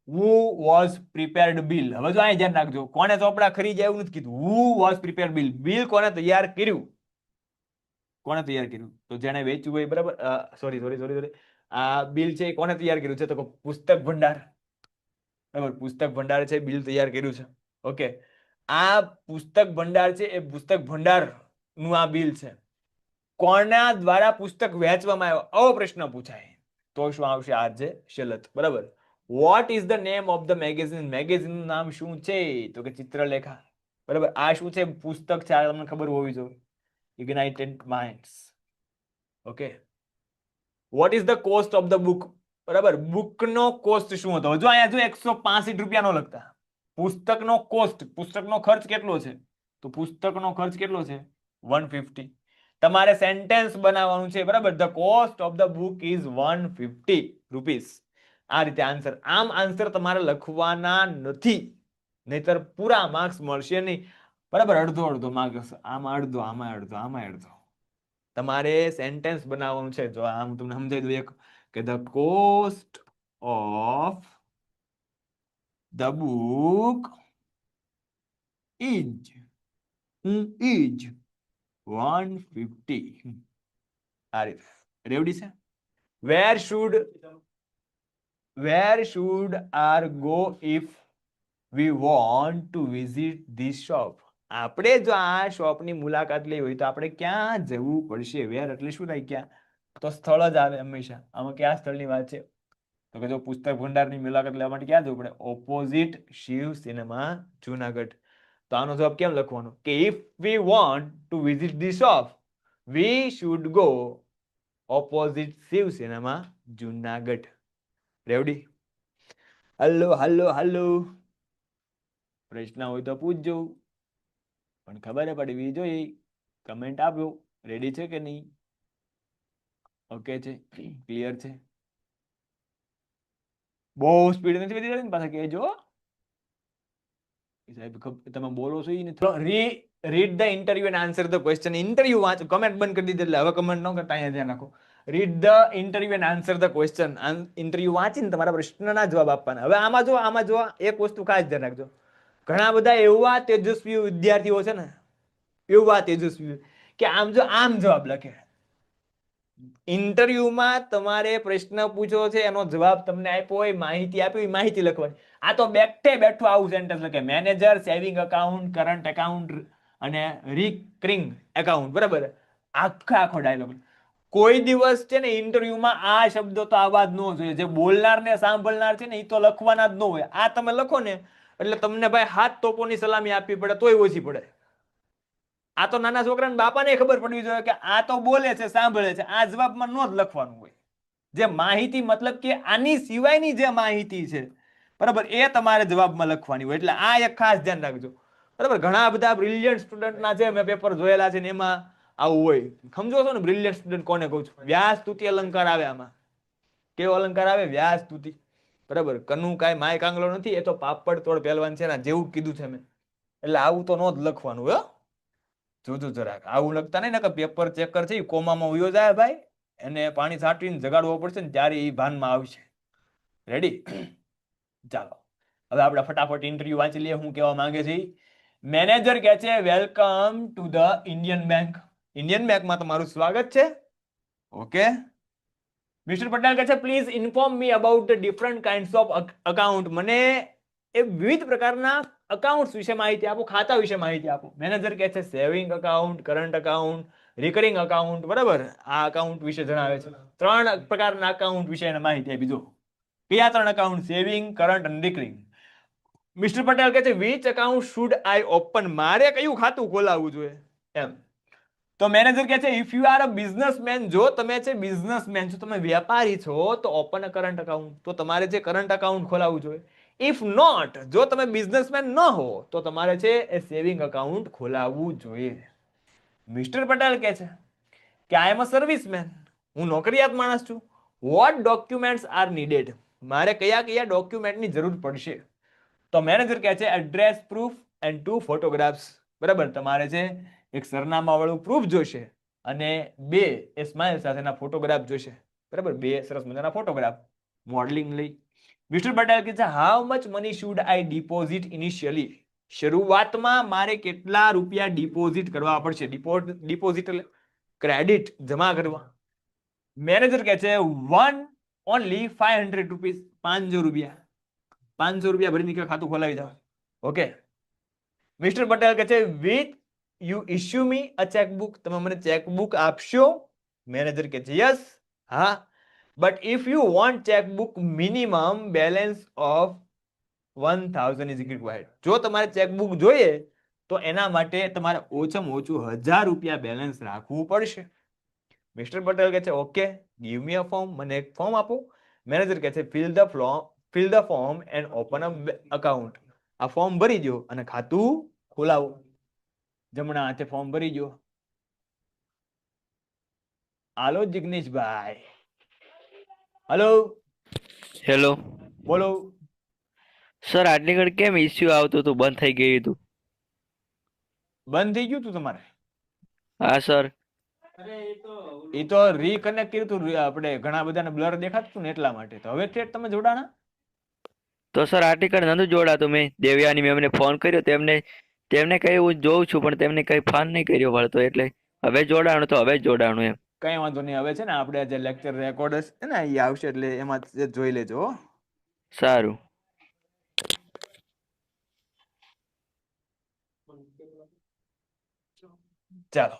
Who was prepared bill, હવે જો અહીં ધ્યાન રાખજો, કોને ચોપડા ખરીદ્યા એવું નથી કીધું. હુ વોઝ પ્રિપેર્ડ બિલ, બિલ કોને તૈયાર કર્યું? કોને તૈયાર કર્યું? તો જેને વેચ્યું હોય, બરાબર, સોરી, આ બિલ છે એ કોને તૈયાર કર્યું છે? તો પુસ્તક ભંડાર, બરાબર, પુસ્તક ભંડાર છે બિલ તૈયાર કર્યું છે. ઓકે, આ પુસ્તક ભંડાર છે એ પુસ્તક ભંડાર નું આ બિલ છે. કોના દ્વારા પુસ્તક વેચવામાં આવ્યો, આવો પ્રશ્ન પૂછાય તો શું આવશે? આરજે શેલત, બરાબર. Vote is the name of the magazine, magazine નું નામ શું છે? તો કે ચિત્રલેખા, બરાબર. આ શું છે? પુસ્તક છે, આ તમને ખબર હોવી જોઈએ, ignited minds. Okay, what is the cost of the book, બરાબર, બુકનો કોસ્ટ શું હતો? જો અહીંયા જો 165 રૂપિયાનો લખતા, પુસ્તકનો કોસ્ટ, પુસ્તકનો ખર્ચ કેટલો છે? તો પુસ્તકનો ખર્ચ કેટલો છે? 150. તમારે સેન્ટેન્સ બનાવવાનું છે, બરાબર, the cost of the book is 150 rupees. આ રીતે આન્સર, આમ આન્સર તમારે લખવાના નથી, નહીતર પૂરા માર્ક્સ મળશે નહીં, બરાબર. અડધો અડધો માર્ક્સ, આમાં અડધો, આમાં અડધો, આમાં અડધો. તમારે સેન્ટેન્સ બનાવવાનું છે. જો આમ તમને સમજાવી દઉં એક, કે the cost of the book is 150. આ રીતે રેવડી છે. Where should are go if we want to visit this shop, આપણે જો આ શોપની મુલાકાત લેવી હોય તો આપણે ક્યાં જવું પડશે? વેર એટલે શું થાય? ક્યાં? તો સ્થળ જ આવે હંમેશા. આમાં કયા સ્થળની વાત છે? તો કે જો પુસ્તક ભંડારની મુલાકાત લેવા માટે ક્યાં જવું પડે? Opposite Shiv cinema, Junagadh. તો આનો જવાબ કેમ લખવાનો? કે if we want to visit the shop we should go opposite Shiv cinema, Junagadh. રેવડી? હાલો, પ્રશ્ન હોય તો પૂછજો, પણ ખબર પડવી જોઈએ. કમેન્ટ આપજો, રેડી છે કે નહીં? ઓકે છે, ક્લિયર છે? બહુ સ્પીડ નથી વધી રહી ને, પાછા કહેજો સાહેબ, તમે બોલો છો ઈ નથી. Read the interview and answer the question. Interview વાંચો, કમેન્ટ બંધ કરી દીધી એટલે હવે કમેન્ટ ન કરતા, અહીંયા ધ્યાન રાખો. Read the interview and answer the question. Interview વાંચીને તમારા પ્રશ્નના જવાબ આપવાના. હવે આમાં જો એક વસ્તુ ખાસ ધ્યાન રાખજો, ઘણા બધા એવા તેજસ્વી વિદ્યાર્થીઓ છે ને, એવા તેજસ્વી કે આમ જો આમ જવાબ લખે. ઇન્ટરવ્યુમાં તમારે પ્રશ્ન પૂછો છે, એનો જવાબ તમને આપ્યો હોય, માહિતી આપી હોય, માહિતી લખવાની. આ તો બેઠે બેઠું આવું સેન્ટેન્સ લખે, manager saving account, current account અને રિકરિંગ એકાઉન્ટ, બરાબર. આખો ડાયલોગ. કોઈ દિવસ છે ને ઇન્ટરવ્યુમાં આ શબ્દો તો આવા જ ન જોઈએ. જે બોલનાર ને સાંભળનાર છે ને એ તો લખવાના જ ન હોય. આ તમે લખો ને એટલે તમને ભાઈ 7 તોપોની સલામી આપવી પડે તોય ઓછી પડે. આ તો નાના છોકરાના બાપાને ખબર પડવી જોઈએ કે આ તો બોલે છે, સાંભળે છે, આ જવાબમાં ન જ લખવાનું હોય. જે માહિતી મતલબ કે આની સિવાયની જે માહિતી છે, બરાબર, એ તમારે જવાબમાં લખવાની હોય. એટલે આ એક ખાસ ધ્યાન રાખજો, બરાબર. ઘણા બધા બ્રિલિયન્ટ સ્ટુડન્ટના છે, મેં પેપર જોયેલા છે ને એમાં આવું હોય. સમજો છો ને બ્રિલિયન્ટ સ્ટુડન્ટ કોને કહું છું? વ્યાસ સ્તુતિ અલંકાર આવે આમાં. કેવો અલંકાર આવે? વ્યાસ સ્તુતિ, બરાબર. કનુ કાંઈ માય કાંગલો નથી, એ તો પાપડ તોડ પહેલવાન છે ને, જેવું કીધું છે મેં. એટલે આવું તો ન જ લખવાનું હોય. જોજો જરાક આવું લખતા નહીં ને, પેપર ચેકર છે કોમામાં ઉયો જાય ભાઈ, એને પાણી છાંટીને જગાડવો પડશે ને ત્યારે એ ભાનમાં આવશે. રેડી? ચાલો હવે આપણે ફટાફટ ઇન્ટરવ્યુ વાંચી લઈએ. હું કહેવા માંગે છે? મેનેજર કહે છે welcome to the Indian bank. Indian બેંકમાં તમારું સ્વાગત છે. ઓકે. મિસ્ટર પટેલ કહે છે please inform me about the different kinds of account. મને એ વિવિધ પ્રકારના અકાઉન્ટ્સ વિશે માહિતી આપો, ખાતા વિશે માહિતી આપો. મેનેજર કહે છે saving account, current account, recurring account, બરાબર. આ અકાઉન્ટ વિશે જણાવે છે. 3 પ્રકારના અકાઉન્ટ વિશે એને માહિતી આપી. જો કયા 3 અકાઉન્ટ? સેવિંગ, કરંટ અને રિકરિંગ. મિસ્ટર પટેલ કહે છે which account should I open. મારે કયું ખાતું ખોલાવવું જોઈએ એમ. તો મેનેજર કહે છે if you are a businessman, જો તમે છે બિઝનેસમેન છો, તમે વેપારી છો, તો ઓપન અ કરંટ અકાઉન્ટ, તો તમારે છે કરંટ અકાઉન્ટ ખોલાવવું જોઈએ. ઇફ નોટ, જો તમે બિઝનેસમેન ન હો, તો તમારે છે એ સેવિંગ અકાઉન્ટ ખોલાવવું જોઈએ. મિસ્ટર પટેલ કહે છે કે આઈ એમ અ સર્વિસમેન, હું નોકરિયાત માણસ છું. વોટ ડોક્યુમેન્ટ્સ આર નીડેડ, મારે કયા કયા ડોક્યુમેન્ટની જરૂર પડશે? તો મેનેજર કહે છે એડ્રેસ પ્રૂફ એન્ડ 2 ફોટોગ્રાફ્સ, બરાબર. તમારે છે એક સરનામા વાળું પ્રૂફ જોઈશે અને 2 એ સ્માઇલ સાથેના ફોટોગ્રાફ જોઈશે, બરાબર. 2 સરસ મજાના ફોટોગ્રાફ મોડલિંગ લઈ. મિસ્ટર પટેલ કહે છે how much money should I deposit initially, શરૂઆતમાં મારે કેટલા રૂપિયા ડિપોઝિટ કરવા પડશે? ડિપોઝિટ એટલે ક્રેડિટ, જમા કરવા. મેનેજર કહે છે ઓનલી 500 રૂપીસ, 500 રૂપિયા. 500 રૂપિયા ભરીને ખાતું ખોલાવી જાવ. ઓકે. મિસ્ટર પટેલ કહે છે with you issue me a chequebook, તમે મને ચેકબુક આપશો? મેનેજર કહે છે યસ, હા, but if you want chequebook minimum balance of 1000 is required. જો તમારે ચેકબુક જોઈએ તો એના માટે તમારે ઓછામાં ઓછું 1000 રૂપિયા બેલેન્સ રાખવું પડશે. મિસ્ટર પટેલ કહે છે okay, give me a form, મને એક ફોર્મ આપો. મેનેજર કહે છે fill the form and open a account. આ ફોર્મ ભરી દો અને ખાતું ખોલાવો. જમણા હાથે ફોર્મ ભરી દો. હાલો જિગ્નેશભાઈ. હલો. હેલો બોલો. સર, આટલી ઘડી કેમ ઇસ્યુ આવતું હતું? બંધ થઈ ગયું હતું. બંધ થઈ ગયું તું તમારે? હા સર. એ તો રીકનેક્ટ કર્યું હતું, આપણે ઘણા બધાને બ્લર દેખાતું ને એટલા માટે. તો હવે ઠેઠ તમે જોડાણા? તો સર આટલી ઘડી નતું જોડાતું. મેં દેવયાની મેમને ફોન કર્યો, તેમને કઈ હું જોઉં છું પણ તેમને કઈ ફોન નહીં કર્યો વળતો, એટલે હવે જોડાણું તો હવે જ જોડાણું એમ. કઈ વાંધો નહીં. હવે છે ને આપણે જે લેક્ચર રેકોર્ડ છે ને એ આવશે એટલે એમાં જોઈ લેજો હો. સારું. ચાલો.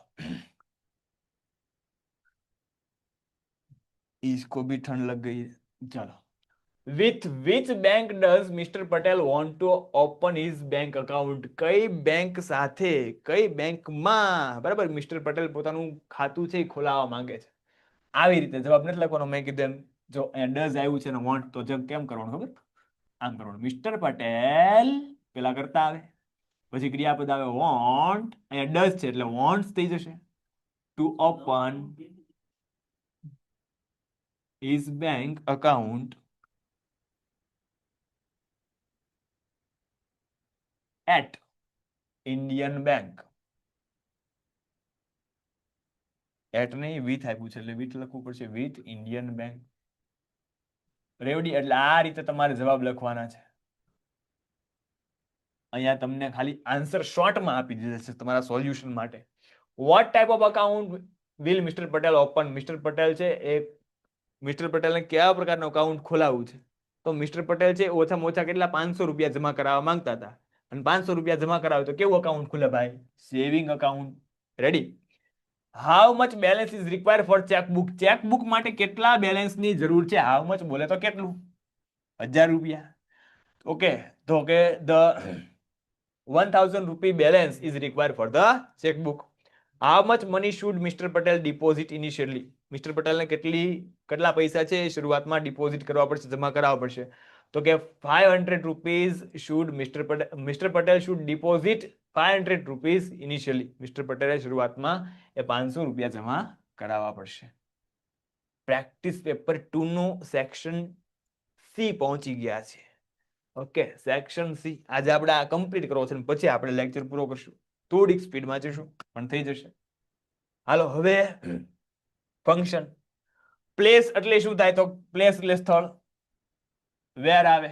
इसको भी ठंड लग गई है. चलो. With which bank does Mr. Patel want to open his bank account? કઈ બેંક સાથે, કઈ બેંકમાં, બરાબર, મિસ્ટર પટેલ પોતાનું ખાતું છે એ ખોલાવવા માંગે છે. આવી રીતે જવાબ નથી લખવાનો. મેં કીધું એમ, જો ડઝ આવ્યું છે ને વોન્ટ, તો કેમ કરવાનું ખબર? આમ કરવાનું. મિસ્ટર પટેલ પેલા કરતા આવે, પછી ક્રિયાપદ આવે વોન્ટ, અહીંયા ડઝ છે એટલે વોન્ટ્સ થઈ જશે. To open his bank account at Indian Bank. At નહીં, વિથ આપ્યું છે એટલે વિથ લખવું પડશે. With Indian bank. રેવડી. એટલે આ રીતે તમારે જવાબ લખવાના છે. અહીંયા તમને ખાલી આન્સર શોર્ટમાં આપી દીધા છે તમારા સોલ્યુશન માટે. What type of account will mister Patel open? Mister Patel છે એ મિસ્ટર પટેલને કેવા પ્રકારનું અકાઉન્ટ ખોલાવવું છે? તો મિસ્ટર પટેલ છે ઓછામાં ઓછા કેટલા 500 રૂપિયા જમા કરાવવા માંગતા હતા, અને 500 રૂપિયા જમા કરાવે તો કેવું અકાઉન્ટ ખુલે ભાઈ? Saving account. Ready? How much balance is required four chequebook? Chequebook માટે કેટલા બેલેન્સની જરૂર છે? હાઉ મચ બોલે તો કેટલું? 1000 રૂપિયા. ઓકે, તો કે the 1000 rupee balance is required for the checkbook. How much money should Mr. Patel deposit initially? Mister પટેલને કેટલા પૈસા છે શરૂઆતમાં ડિપોઝિટ કરવા પડશે, જમા કરાવવા પડશે? તો કે 500 rupees should Mr. Patel should deposit 500 rupees initially. Mister પટેલે શરૂઆતમાં એ 500 રૂપિયા જમા કરાવવા પડશે. પ્રેક્ટિસ પેપર 2 નું સેક્શન સી પહોંચી ગયા છે. ઓકે, સેક્શન સી આજે આપણે આ કમ્પ્લીટ કરવો છે, પછી આપણે લેક્ચર પૂરો કરશું. થોડીક સ્પીડમાં જશું પણ થઈ જશે. હાલો, હવે ફંક્શન. પ્લેસ એટલે શું થાય? તો પ્લેસ એટલે સ્થળ. વેર આવે.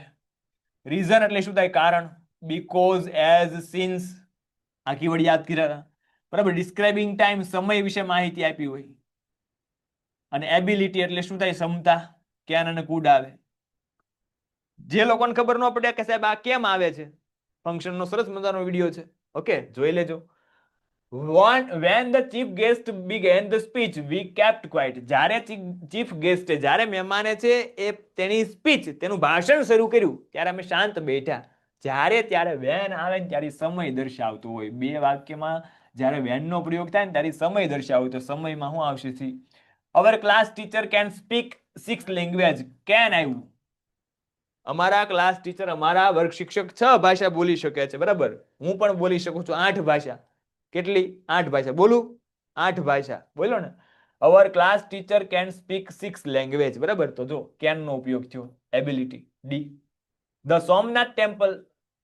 રીઝન એટલે શું થાય? કારણ. બીકોઝ, એઝ, સિન્સ આ કીવર્ડ યાદ કર્યા, બરાબર. ડિસ્ક્રાઇબિંગ ટાઈમ સમય વિશે માહિતી આપી હોય. અને એબિલિટી એટલે શું થાય? ક્ષમતા. કેન અને કુડ આવે. જે લોકોને ખબર ન પડે કે સાહેબ આ કેમ આવે છે, ફંક્શન નો સરસ મજાનો વિડીયો છે, ઓકે, જોઈ લેજો. when the chief guest began the speech we kept quiet. જ્યારે ચીફ ગેસ્ટ જ્યારે મહેમાને છે એ તેની સ્પીચ તેનું ભાષણ શરૂ કર્યું ત્યારે અમે શાંત બેઠા. ત્યારે વેન આવે ને ત્યારે સમય દર્શાવતો હોય. બે વાક્યમાં જ્યારે વેન નો પ્રયોગ થાય ને ત્યારે સમય દર્શાવે, તો સમયમાં શું આવશે? Our class teacher can speak 6 language. Can આવ્યું. અમારા ક્લાસ ટીચર, અમારા વર્ગ શિક્ષક 6 ભાષા બોલી શકે છે, બરાબર. હું પણ બોલી શકું છું 8 ભાષા. કેટલી? 8 ભાષા. બોલું? 8 ભાષા. બોલો ને. Our class teacher can speak 6 language, બરાબર. તો જો કેન નો ઉપયોગ થયો. એબિલિટી ડી. ધ સોમનાથ ટેમ્પલ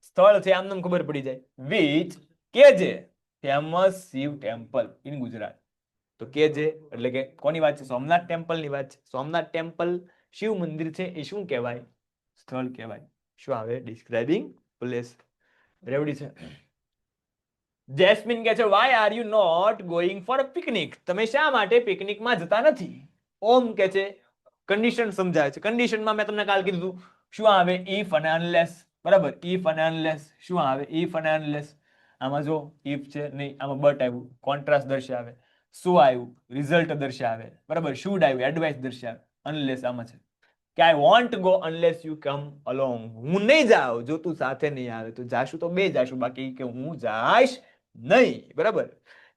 સ્થળ છે, આમ ખબર પડી જાય. વિચ કે જે famous Shiv temple in Gujarat. તો કે જે એટલે કે કોની વાત છે? સોમનાથ ટેમ્પલ ની વાત છે. સોમનાથ ટેમ્પલ શિવ મંદિર છે, એ શું કહેવાય? સ્થળ કહેવાય. શું આવે? Describing place. રેવડી છે. જેસ્મિન કહે છે why are you not going for picnic? તમે શા માટે પિકનિકમાં જતા નથી? ઓમ કહે છે કન્ડિશન સમજાવે છે. કન્ડિશનમાં મેં તમને કાલ કીધું શું આવે? ઇફ અને અનલેસ, બરાબર. ઇફ અને અનલેસ શું આવે? ઇફ અને અનલેસ. આમાં જો ઇફ છે નહીં, આમાં બટ આવ્યું, કોન્ટ્રાસ્ટ દર્શાવે. શું આવ્યું? રિઝલ્ટ દર્શાવે, બરાબર. શુડ આવ્યું, એડવાઇસ દર્શાવે. અનલેસ આમાં છે કે I won't go unless you come along. હું નહીં જાઉં જો તું સાથે નહીં આવે. તો જાશું તો બે જાશું, બાકી કે હું જાઈશ નહીં, બરાબર.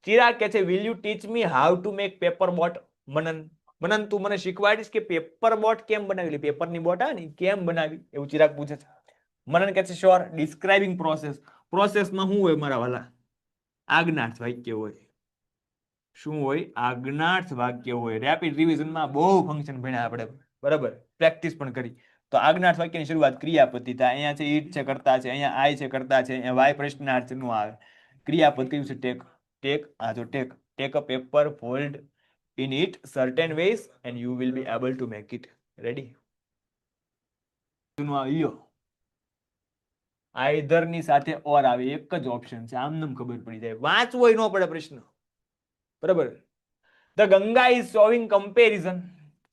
ચિરાગ કહે છે will you teach me how to make paper boat? Manan તું મને શીખવાડીશ કે પેપર બોટ કેમ બનાવી? પેપરની બોટ આવે ને કેમ બનાવી, એવું ચિરાગ પૂછે છે. મનન કહે છે શ્યોર. Describing process. પ્રોસેસમાં શું હોય મારા વાલા? આજ્ઞાર્થ વાક્ય હોય. શું હોય? આજ્ઞાર્થ વાક્ય હોય. રેપિડ રિવિઝનમાં બહુ ફંક્શન ભણ્યા આપણે, બરાબર. પ્રેક્ટિસ પણ કરી. તો આજ્ઞાર્થ વાક્યની શરૂઆત ક્રિયાપદ થાય. અહીંયા છે ઈટ છે, કરતા છે. અહીંયા આઈ છે, કરતા છે. અહીંયા વાય પ્રશ્નાર્થ નું આવે. ક્રિયાપદ કયું છે? ટેક. ટેક આ જો take. Take a paper, fold in it certain ways and you will be able to make it. Ready? Either ની સાથે ઓર આવે, એક જ ઓપ્શન છે, આમ નામ ખબર પડી જાય. વાંચવો ન પડે પ્રશ્ન, બરાબર. The Ganga is showing comparison.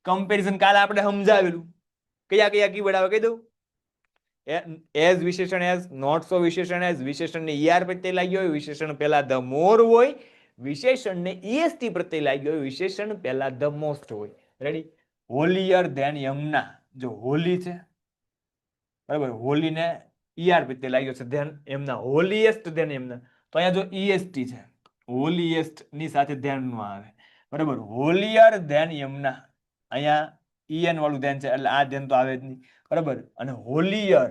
Comparison કાલે આપણે સમજાવેલું. કયા કયા કીવર્ડ આવે કહી દઉં. એઝ વિશેષણ એઝ, નોટ સો વિશેષણ એઝ, વિશેષણ ને ઈઆર પ્રત્યે લાગ્યો હોય, વિશેષણ પહેલા ધ મોર હોય, વિશેષણ ને ઈએસટી પ્રત્યે લાગ્યો હોય, વિશેષણ પહેલા ધ મોસ્ટ હોય. રેડી? હોલિયર ધેન યમુના. જો હોલી છે, બરાબર, હોલી ને ઈઆર પ્રત્યે લાગ્યો છે, ધેન યમુના. હોલીએસ્ટ ધેન યમુના. તો અહીંયા જો ઈએસટી છે, હોલીએસ્ટ ની સાથે ધ્યાન નો આવે, બરાબર. હોલિયર ધેન યમુના. અહીંયા ઈએન વાળું ધ્યાન છે એટલે આ ધ્યાન તો આવે જ નહીં, બરાબર. અને holier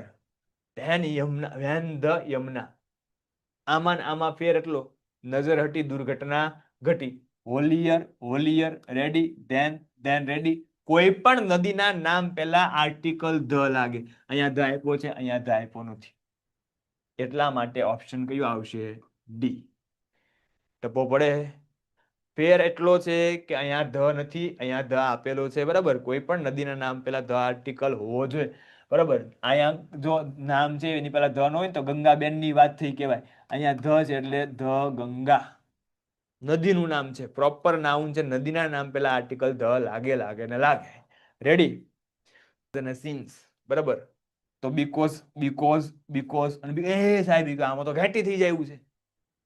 than Yamuna, when the Yamuna. આમાં ફેર એટલો, નજર હટી દુર્ઘટના ઘટી. Holier, holier, ready, then ready. કોઈ પણ નદીના નામ પહેલા આર્ટિકલ ધ લાગે. અહીંયા ધ આપ્યો છે, અહીંયા ધ આપ્યો નથી, એટલા માટે ઓપ્શન કયો આવશે? ડી. ટપો પડે. ફેર એટલો છે કે અહીંયા ધ નથી, અહીંયા ધ આપેલો છે, બરાબર. કોઈ પણ નદીના નામ પહેલા ધ આર્ટિકલ હોવો જોઈએ, બરાબર. અહીંયા જો નામ છે એની પહેલા ધ ન હોય તો ગંગાબેન ની વાત થઈ કહેવાય. અહીંયા ધ છે એટલે ધ ગંગા. નદીનું નામ છે, પ્રોપર નાઉન છે, નદીના નામ પેલા આર્ટિકલ ધ લાગે ને લાગે. રેડી? અને સિન્સ, બરાબર. તો બીકોઝ અને સાહેબ આમાં તો ઘાટી થઈ જાય એવું છે,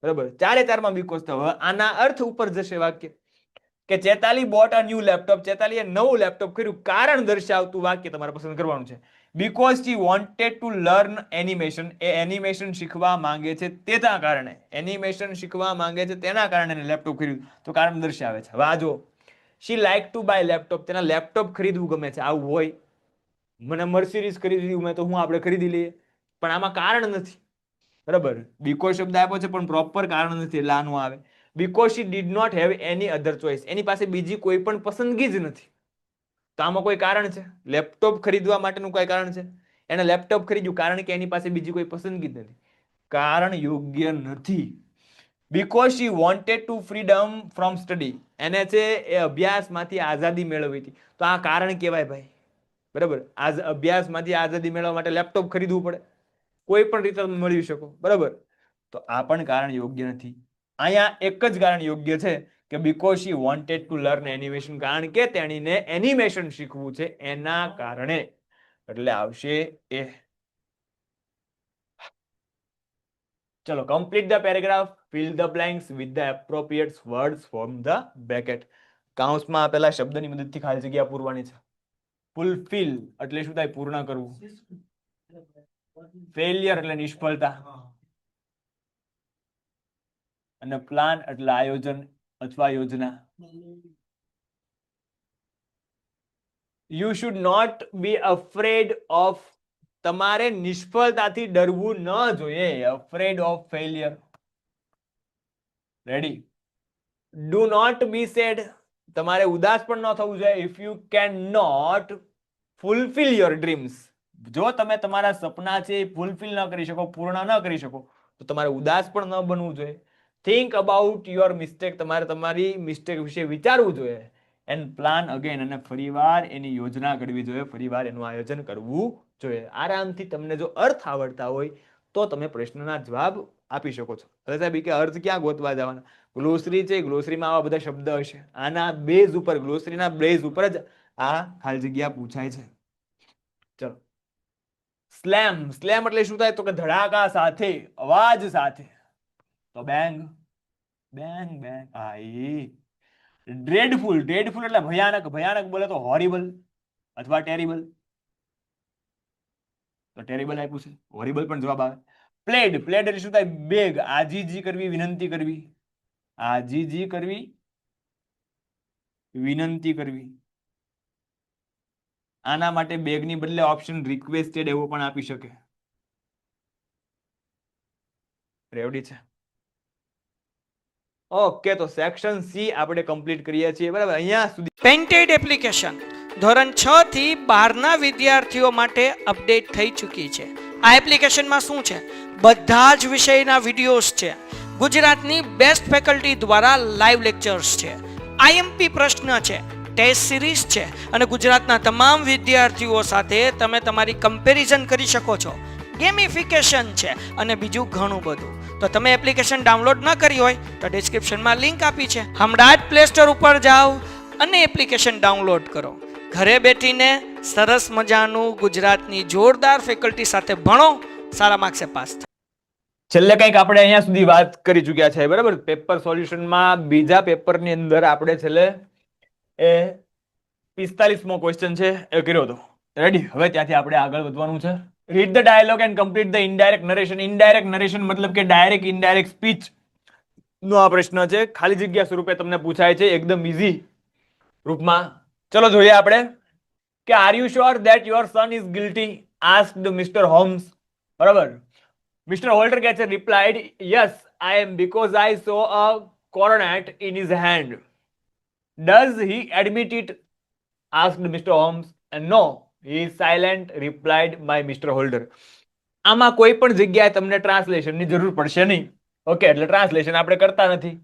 બરાબર. ચારે ચારમાં બીકોઝ. તો હવે આના અર્થ ઉપર જશે વાક્ય કે Chetali bought a new laptop, ચેતાલીએ નવું લેપટોપ કર્યું. કારણ દર્શાવતું વાક્ય તમારે પસંદ કરવાનું છે. Because she wanted to learn animation, એ એનિમેશન શીખવા માંગે છે તેના કારણે, એનિમેશન શીખવા માંગે છે તેના કારણે લેપટોપ ખરીદ્યું. તો કારણ દર્શાવે છે. હવે આ જો, she like to buy laptop, તેના લેપટોપ ખરીદવું ગમે છે. આવું હોય, મને મર્સિડીઝ ખરીદી મેં તો હું આપણે ખરીદી લઈએ, પણ આમાં કારણ નથી, બરાબર. બીકોઝ શબ્દ આપ્યો છે પણ પ્રોપર કારણ નથી, એટલે આનું આવે. Because she did not have any other choice, એની પાસે બીજી કોઈ પણ પસંદગી જ નથી. તો આમાં કોઈ કારણ છે? લેપટોપ ખરીદવા માટેનું કોઈ કારણ છે? એને લેપટોપ ખરીદ્યું કારણ કે એની પાસે બીજી કોઈ પસંદગી જ નથી. કારણ યોગ્ય નથી. Because she wanted to freedom from study, એને છે એ અભ્યાસમાંથી આઝાદી મેળવી હતી. તો આ કારણ કહેવાય ભાઈ, બરાબર. આજ અભ્યાસમાંથી આઝાદી મેળવવા માટે લેપટોપ ખરીદવું પડે, કોઈ પણ રીતે તમે મેળવી શકો, બરાબર. તો આ પણ કારણ યોગ્ય નથી. અહીંયા એક જ કારણ યોગ્ય છે કે because she wanted to learn animation, કારણ કે તેણીને એનિમેશન શીખવું છે એના કારણે. એટલે આવશે એ. ચલો, complete the paragraph, fill the blanks with the appropriate words from the bracket. કૌંસમાં આપેલા શબ્દની મદદથી ખાલી જગ્યા પૂરવાની છે. ફુલફિલ એટલે શું થાય? પૂર્ણ કરવું. ફેલિયર એટલે નિષ્ફળતા, અને પ્લાન એટલે આયોજન અથવા યોજના. You should not be afraid of, તમારે નિષ્ફળતાથી ડરવું ન જોઈએ. Afraid of failure. Ready? Do not be sad, તમારે ઉદાસ પણ ન થવું જોઈએ. If you can not fulfil your dreams, જો તમે તમારા સપના છે એ ફુલફિલ ન કરી શકો, પૂર્ણ ન કરી શકો, તો તમારે ઉદાસ પણ ન બનવું જોઈએ. થિંક અબાઉટ યોર મિસ્ટેક, તમારે તમારી મિસ્ટેક વિશે વિચારવું જોઈએ. એન્ડ પ્લાન અગેન, અને ફરીવાર એની યોજના ઘડવી જોઈએ, ફરીવાર એનું આયોજન કરવું જોઈએ. આરામથી તમને જો અર્થ આવડતા હોય તો તમે પ્રશ્નના જવાબ આપી શકો છો. હવે સાહેબ કે અર્થ ક્યાં ગોતવા જવાના? ગ્લોસરી છે, ગ્લોસરીમાં આવા બધા શબ્દ હશે. આના બેઝ ઉપર, ગ્લોસરીના બેઝ ઉપર જ આ ખાલી જગ્યા પૂછાય છે. ચલો, સ્લેમ. સ્લેમ એટલે શું થાય? તો કે ધડાકા સાથે, અવાજ સાથે. તો બેંગ, બેંગ બેંગ. ડ્રેડફુલ, ડ્રેડફુલ એટલે ભયાનક, ભયાનક બોલે તો હોરિબલ અથવા ટેરિબલ. તો ટેરિબલ આપ્યું છે, હોરિબલ પણ જવાબ આવે. પ્લેડ, પ્લેડ એટલે શું થાય? બેગ, આજીજી કરવી, વિનંતી કરવી. આજીજી કરવી, વિનંતી કરવી. આના માટે બેગની બદલે ઓપ્શન રિક્વેસ્ટેડ એવો પણ આપી શકે. રેવડી છે? ઓકે, તો સેક્શન સી આપણે કમ્પ્લીટ કરીએ છીએ, બરાબર. અહીંયા સુધી પેન્ટેડ એપ્લિકેશન ધોરણ 6 થી 12ના વિદ્યાર્થીઓ માટે અપડેટ થઈ ચૂકી છે. આ એપ્લિકેશનમાં શું છે? બધા જ વિષયના વિડીયોઝ છે. ગુજરાતની બેસ્ટ ફેકલ્ટી દ્વારા લાઈવ લેક્ચર્સ છે. આઈએમપી પ્રશ્ન છે, ટેસ્ટ સિરીઝ છે, અને ગુજરાતના તમામ વિદ્યાર્થીઓ સાથે તમે તમારી કમ્પેરિઝન કરી શકો છો. ગેમિફિકેશન છે અને બીજું ઘણું બધું. તો તમે એપ્લિકેશન ડાઉનલોડ ન કરી હોય તો ડિસ્ક્રિપ્શનમાં લિંક આપી છે. હમણાં જ પ્લે સ્ટોર ઉપર જાઓ અને એપ્લિકેશન ડાઉનલોડ કરો. ઘરે બેઠીને સરસ મજાનું ગુજરાતની જોરદાર ફેકલ્ટી સાથે ભણો, સારા માર્ક્સે પાસ થાઓ. છેલ્લે કંઈક આપણે અહીંયા સુધી વાત કરી ચૂક્યા છે, બરાબર. પેપર સોલ્યુશનમાં બીજા પેપરની અંદર આપણે છેલ્લે એ 45મો ક્વેશ્ચન છે એ કર્યો હતો. રેડી? હવે ત્યાંથી આપણે આગળ વધવાનું છે. Read the dialogue and complete the indirect narration. Indirect narration મતલબ કે ડાયરેક્ટ ઇનડાયરેક્ટ સ્પીચ નો આ પ્રશ્ન છે. ખાલી જગ્યા સ્વરૂપે તમને પૂછાય છે, એકદમ ઈઝી રૂપમાં. ચલો જોઈએ આપણે કે are you sure that your son is guilty, asked mister Holmes. બરાબર. મિસ્ટર હોલ્ટર કહે છે, replied yes I am because I saw a coronet in his hand. Does he admit it, asked mister Holmes. And no, he is silent, replied by mister Holder. આમાં કોઈ પણ જગ્યાએ તમને ટ્રાન્સલેશનની જરૂર પડશે નહીં. ઓકે, એટલે ટ્રાન્સલેશન આપણે કરતા નથી,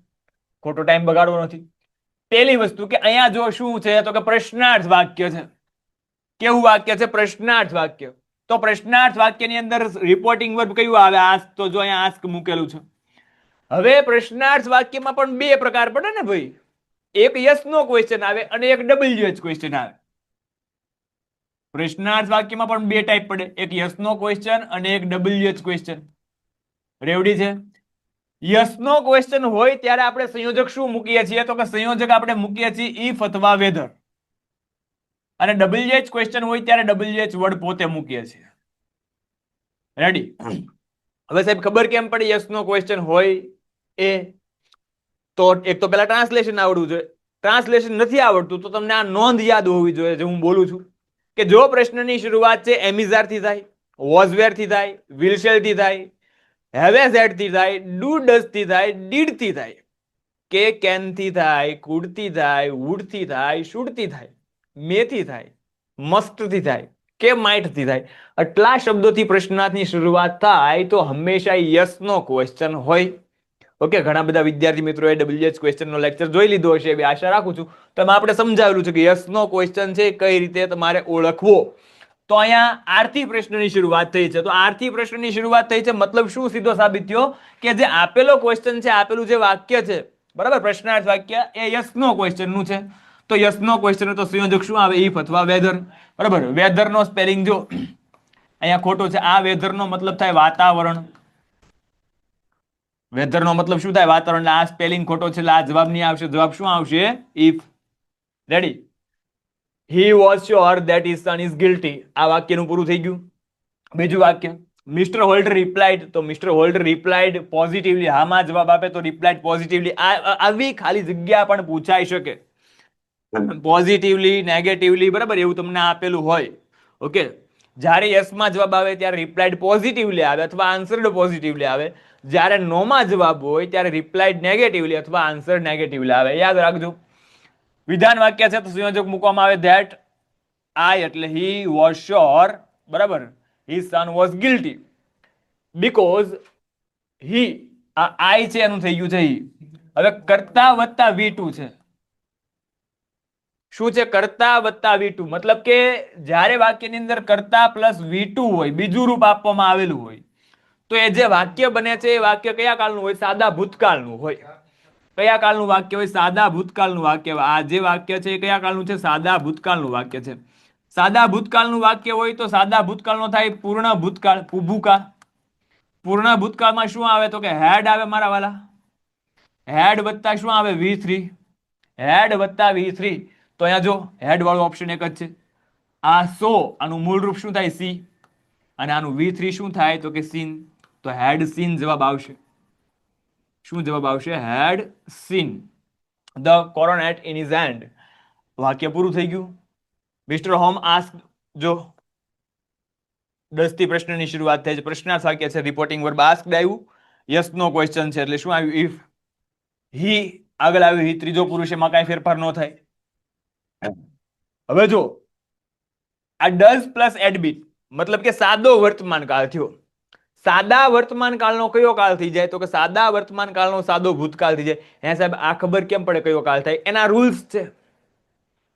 ખોટો ટાઈમ બગાડવો નથી. પહેલી વસ્તુ કે અહીંયા જો શું છે તો કે પ્રશ્નાર્થ વાક્ય છે. કેવું વાક્ય છે? પ્રશ્નાર્થ વાક્ય. તો પ્રશ્નાર્થ વાક્યની અંદર રિપોર્ટિંગ વર્બ કયું આવે? આસ્ક. તો જો અહીંયા આસ્ક મૂકેલું છે. હવે પ્રશ્નાર્થ વાક્યમાં પણ બે પ્રકાર પડે ને ભાઈ, એક યસ નો ક્વેશ્ચન આવે અને એક WH ક્વેશ્ચન આવે. પ્રશ્નાર્થ વાક્યમાં પણ બે ટાઈપ પડે, એક યસ નો ક્વેશ્ચન અને એક WH ક્વેશ્ચન. રેવડી છે? યસ નો ક્વેશ્ચન હોય ત્યારે આપણે સંયોજક શું મૂકીએ છીએ? તો કે સંયોજક આપણે મૂકીએ છીએ ઇફ અથવા વેધર. અને WH ક્વેશ્ચન હોય ત્યારે WH વર્ડ પોતે મૂકીએ છીએ. રેડી? હવે સાહેબ ખબર કેમ પડે યસ નો ક્વેશ્ચન હોય એ? તો એક તો પેલા ટ્રાન્સલેશન આવડવું જોઈએ. ટ્રાન્સલેશન નથી આવડતું તો તમને આ નોંધ યાદ હોવી જોઈએ જે હું બોલું છું, કે જો પ્રશ્નની શરૂઆત છે એમિઝાર થી થાય, વોઝ વેર થી થાય, વિલ શેલ થી થાય, હેવ હેડ થી થાય, ડુ ડઝ થી થાય, ડીડ થી થાય, કે કેન થી થાય, કુડ થી થાય, વુડ થી થાય, શુડ થી થાય, મે થી થાય, મસ્ટ થી થાય, કે માઇટ થી થાય, આટલા શબ્દોથી પ્રશ્નાર્થની શરૂઆત થાય તો હંમેશા યસ નો ક્વેશ્ચન હોય. ઓકે, ઘણા બધા વિદ્યાર્થી મિત્રોએ WH ક્વેશ્ચન નો લેક્ચર જોઈ લીધો હશે એવી આશા રાખું છું. તો એમાં આપણે સમજાવેલું છે કે યસ નો ક્વેશ્ચન છે કઈ રીતે તમારે ઓળખવો. તો અહીંયા આરથી પ્રશ્નની શરૂઆત થઈ છે, તો આરથી પ્રશ્નની શરૂઆત થઈ છે મતલબ શું સીધો સાબિત થયો કે જે આપેલો ક્વેશ્ચન છે, આપેલું જે વાક્ય છે, બરાબર, પ્રશ્નાર્થ વાક્ય એ યસ નો ક્વેશ્ચન નું છે. તો યસ નો ક્વેશ્ચન તો સંયોજક શું આવે? ઇફ અથવા વેધર. બરાબર, વેધર નો સ્પેલિંગ જો અહીંયા ખોટો છે. આ વેધર નો મતલબ થાય વાતાવરણ. વેધર નો મતલબ શું થાય? વાતાવરણ. આ સ્પેલિંગ ખોટો છે એટલે આ જવાબ નહીં આવશે. જવાબ શું આવશે? If. Ready? He was sure that his son is guilty. આ વાક્યનું પૂરું થઈ ગયું. બીજું વાક્ય, મિસ્ટર હોલ્ડર રિપ્લાઇડ. તો મિસ્ટર હોલ્ડર રિપ્લાઇડ પોઝિટિવલી, હામાં જવાબ આપે તો રિપ્લાઇડ પોઝિટિવલી. આવી ખાલી જગ્યા પણ પૂછાઈ શકે, પોઝિટિવલી, નેગેટિવલી, બરાબર, એવું તમને આપેલું હોય. ઓકે, જ્યારે યસમાં જવાબ આવે ત્યારે રિપ્લાઇડ પોઝિટિવલી આવે અથવા આન્સર્ડ પોઝિટિવલી આવે. જ્યારે નોમાં જવાબ હોય ત્યારે રિપ્લાઇડ નેગેટિવલી અથવા આન્સર નેગેટિવલી આવે. યાદ રાખજો. વિધાન વાક્ય છે તો સંયોજક મૂકવામાં આવે ધેટ આઈ એટલે હી વોઝ શ્યોર, બરાબર, his son was guilty because he, આ આઈ છે એનું થઈ ગયું છે હી. હવે કર્તા વત્તા V2 છે. શું છે? કર્તા વત્તા V2. મતલબ કે જ્યારે વાક્યની અંદર કર્તા પ્લસ V2 હોય, બીજું રૂપ આપવામાં આવેલું હોય, તો એ જે વાક્ય બને છે એ વાક્ય કયા કાળનું હોય? સાદા ભૂતકાળનું હોય. કયા કાળનું વાક્ય હોય? સાદા ભૂતકાળનું વાક્ય. આ જે વાક્ય છે એ કયા કાળનું છે? સાદા ભૂતકાળનું વાક્ય છે. સાદા ભૂતકાળનું વાક્ય હોય તો સાદા ભૂતકાળનો થાય પૂર્ણ ભૂતકાળ, ભૂકાળ. પૂર્ણ ભૂતકાળમાં શું આવે? તો કે હેડ આવે મારા વાલા. હેડ વત્તા શું આવે? V3. હેડ વત્તા V3. તો અહીંયા જો હેડ વાળો ઓપ્શન એક જ છે. આ સો, આનું મૂળ રૂપ શું થાય? સી. અને આનું V3 શું થાય? તો કે સીન. તો હેડ સીન જવાબ આવશે. શું જવાબ આવશે? Had seen the coronet in his hand. વાક્ય પૂરું થઈ ગયું. મિસ્ટર હોમ આસ્ક, જો 10 થી પ્રશ્નની શરૂઆત થાય છે. પ્રશ્નાર્થ વાક્ય છે, રિપોર્ટિંગ વર્બ આસ્ક્ડ આવ્યું, યસ નો ક્વેશ્ચન છે એટલે શું આવ્યું? ઇફ. હી આગળ આવ્યું, હી ત્રીજો પુરુષ, એમાં કાંઈ ફેરફાર ન થાય. હવે જો આ ડઝ પ્લસ એડબીટ મતલબ કે સાદો વર્તમાન કાળ થયો. સાદા વર્તમાન કાળનો કયો કાળ થઈ જાય? તો કે સાદા વર્તમાન કાળનો સાદો ભૂતકાળ થઈ જાય. હે સાહેબ, આ ખબર કેમ પડે કયો કાળ થાય? એના રૂલ્સ છે,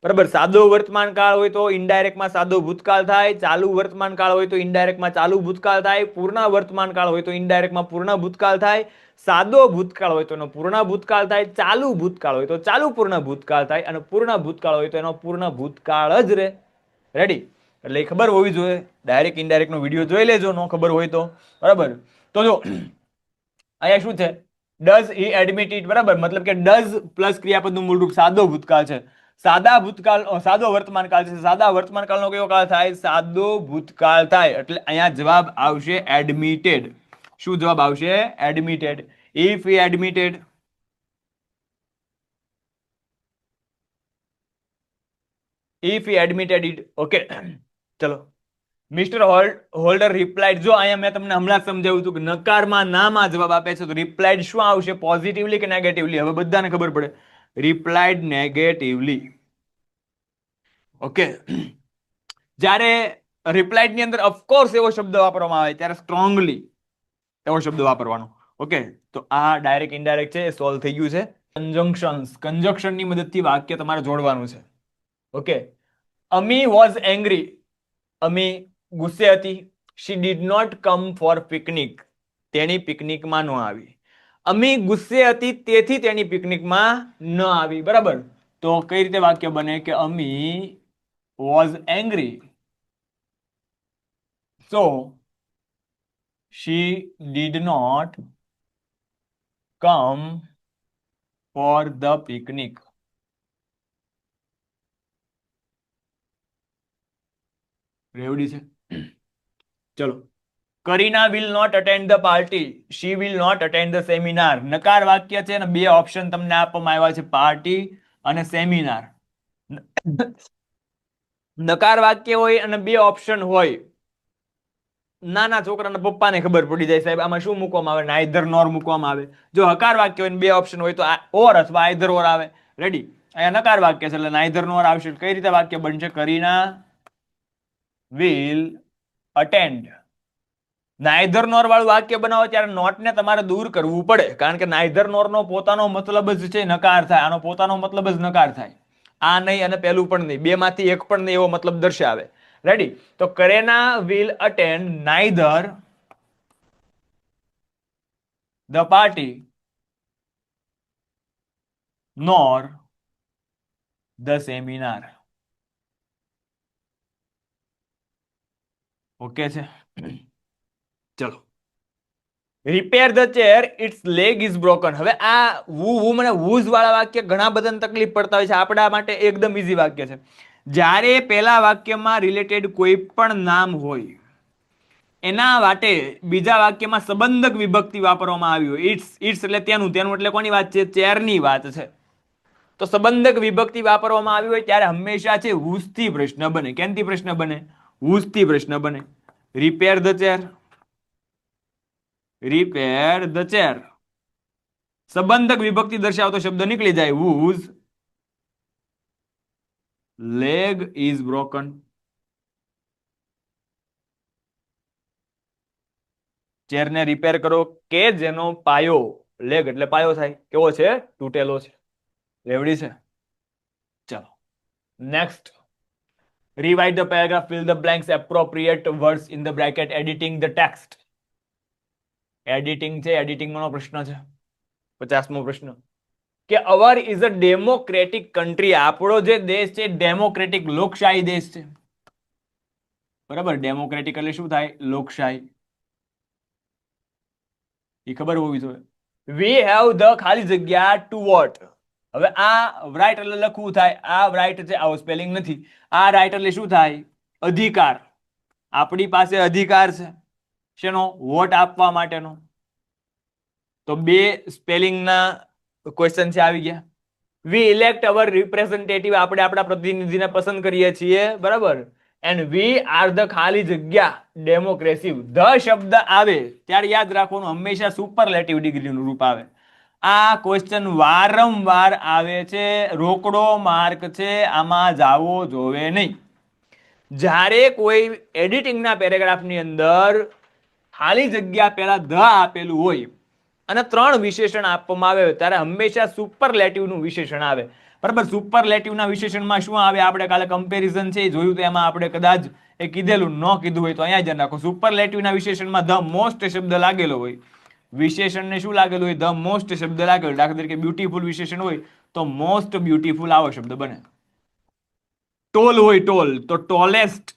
બરાબર. સાદો વર્તમાન કાળ હોય તો ઇનડાયરેક્ટમાં સાદો ભૂતકાળ થાય, ચાલુ વર્તમાન કાળ હોય તો ઇનડાયરેક્ટમાં ચાલુ ભૂતકાળ થાય, પૂર્ણ વર્તમાન કાળ હોય તો ઇનડાયરેક્ટમાં પૂર્ણ ભૂતકાળ થાય, સાદો ભૂતકાળ હોય તો એનો પૂર્ણ ભૂતકાળ થાય, ચાલુ ભૂતકાળ હોય તો ચાલુ પૂર્ણ ભૂતકાળ થાય, અને પૂર્ણ ભૂતકાળ હોય તો એનો પૂર્ણ ભૂતકાળ જ રહે. રેડી? એટલે એ ખબર હોવી જોઈએ. ડાયરેક્ટ ઇનડાયરેક્ટ નો વિડીયો જોઈ લેજો, નો ખબર હોય તો, બરાબર. તો જો અહીંયા શું છે? ડઝ હી એડમિટ ઇટ, બરાબર. મતલબ કે ડઝ પ્લસ ક્રિયાપદનું મૂળ રૂપ સાદો ભૂતકાળ છે. સાદા ભૂતકાળ, સાદો વર્તમાન કાળ છે. સાદા વર્તમાન કાળનો કયો કાળ થાય? સાદો ભૂતકાળ થાય. એટલે અહીંયા જવાબ આવશે એડમિટેડ. શું જવાબ આવશે? Admitted. If he admitted, if he admitted it. Okay, ચલો. Mister Holder replied. જો અહીંયા મેં તમને હમણાં સમજાવ્યું હતું કે નકારમાં નામાં જવાબ આપે છે તો રિપ્લાઇડ શું આવશે? પોઝિટિવલી કે નેગેટિવલી? હવે બધાને ખબર પડે. Replied negatively. ઓકે, જ્યારે રિપ્લાઇડ ની અંદર ઓફકોર્સ એવો શબ્દ વાપરવામાં આવે ત્યારે સ્ટ્રોંગલી એવો શબ્દ વાપરવાનો. ઓકે, તો આ ડાયરેક્ટ ઇનડાયરેક્ટ છે, સોલ્વ થઈ ગયું છે. કન્જંક્શન્સ, કન્જંક્શન ની મદદથી વાક્ય તમારે જોડવાનું છે. Okay, Ami was angry. Ami ગુસ્સે હતી. She did not come for picnic. તેની પિકનિકમાં ન આવી. અમી ગુસ્સે હતી તેથી તેની પિકનિકમાં ન આવી. બરાબર, તો કઈ રીતે વાક્ય બને કે અમી was angry, so she did not come for the picnic. રેવડી છે. ચલો, Kareena will not attend the party, she will not attend the seminar. નકાર વાક્ય છે ને, બે ઓપ્શન તમને આપવામાં આવ્યા છે, પાર્ટી અને સેમિનાર. નકાર વાક્ય હોય અને બે ઓપ્શન હોય, નાના છોકરાના પપ્પાને ખબર પડી જાય સાહેબ આમાં શું મૂકવામાં આવે, નાઈધર નોર મૂકવામાં આવે. જો હકાર વાક્ય હોય ને બે ઓપ્શન હોય તો ઓર અથવા આઈધર ઓર આવે. રેડી, અહીંયા નકાર વાક્ય છે એટલે નાઈધર નોર આવશે. કઈ રીતે વાક્ય બનશે? Kareena will attend. નાઈધર નોર વાળું વાક્ય બનાવો ત્યારે નોટ ને તમારે દૂર કરવું પડે, કારણ કે નાઈધર નોર નો પોતાનો મતલબ જ છે નકાર થાય, આનો પોતાનો મતલબ જ નકાર થાય. આ નહીં અને પેલું પણ નહીં, બે માંથી એક પણ નહીં એવો મતલબ દર્શાવે. રેડી, તો Kareena will attend neither the party nor the seminar. Okay છે? ચલો, repair the chair, its leg is broken. હવે આ વુ મને વૂઝ વાળા વાક્ય ઘણા બધાને તકલીફ પડતા હોય છે, આપણા માટે એકદમ ઈઝી વાક્ય છે. જ્યારે પહેલા વાક્યમાં રિલેટેડ કોઈ પણ નામ હોય એના માટે બીજા વાક્યમાં સંબંધક વિભક્તિ વાપરવામાં આવી હોય, ઇટ્સ એટલે તેનું એટલે કોની વાત છે? ચેરની વાત છે. તો સંબંધક વિભક્તિ વાપરવામાં આવી હોય ત્યારે હંમેશા છે whose પ્રશ્ન બને. કેનથી પ્રશ્ન બને? whose પ્રશ્ન બને. Repair the chair, repair the chair, સંબંધક વિભક્તિ દર્શાવતો શબ્દ નીકળી જાય, whose leg is broken. ચેરને રિપેર કરો કે જેનો પાયો, લેગ એટલે પાયો થાય, કેવો છે? તૂટેલો છે. રેવડી છે? ચલો next. Rewrite the paragraph, fill the blanks, appropriate words in the bracket, editing the text. Editing છે, એડિટિંગનો પ્રશ્ન છે 50મો પ્રશ્ન કે અવર ઇઝ અ ડેમોક્રેટિક કન્ટ્રી. આપણો જે દેશ છે ડેમોક્રેટિક લોકશાહી દેશ છે. બરાબર, ડેમોક્રેટિક એટલે શું થાય? લોકશાહી. એ ખબર હોવી જોઈએ. વી હેવ ધ ખાલી જગ્યા ટુ વોટ. હવે આ રાઈટ એટલે લખવું થાય, આ રાઈટ છે, આવું સ્પેલિંગ નથી. આ રાઈટ એટલે શું થાય? અધિકાર. આપણી પાસે અધિકાર છે શેનો? વોટ આપવા માટેનો. તો બે સ્પેલિંગના ક્વેશ્ચન છે આવી ગયા. વી ઇલેક્ટ અવર રિપ્રેઝેન્ટેટિવ, આપણે આપણા પ્રતિનિધિને પસંદ કરીએ છીએ. બરાબર, એન્ડ વી આર ધ ખાલી જગ્યા ડેમોક્રેસી. ધ શબ્દ આવે ત્યારે યાદ રાખવાનું હંમેશા સુપરલેટિવ ડિગ્રીનું રૂપ આવે. આ ક્વેશ્ચન વારંવાર આવે છે, રોકડો માર્ક છે, આમાં જાવો જોવે નહીં. જ્યારે કોઈ એડિટિંગના પેરેગ્રાફની અંદર ખાલી જગ્યા પહેલા ધ આપેલું હોય અને ત્રણ વિશેષણ આપવામાં આવે ત્યારે હંમેશા સુપરલેટિવનું વિશેષણ આવે. બરાબર, સુપરલેટિવના વિશેષણમાં શું આવે? આપણે કાલે કમ્પેરિઝન છે જોયું, તો એમાં આપણે કદાચ એ કીધેલું, ન કીધું હોય તો અહીંયા જ રાખો. સુપરલેટિવના વિશેષણમાં ધ મોસ્ટ શબ્દ લાગેલો હોય, વિશેષણને શું લાગેલું હોય? ધ મોસ્ટ શબ્દ લાગેલો. દાખલા તરીકે બ્યુટીફુલ વિશેષણ હોય તો મોસ્ટ બ્યુટીફુલ આવો શબ્દ બને. ટોલ હોય ટોલ તો ટોલેસ્ટ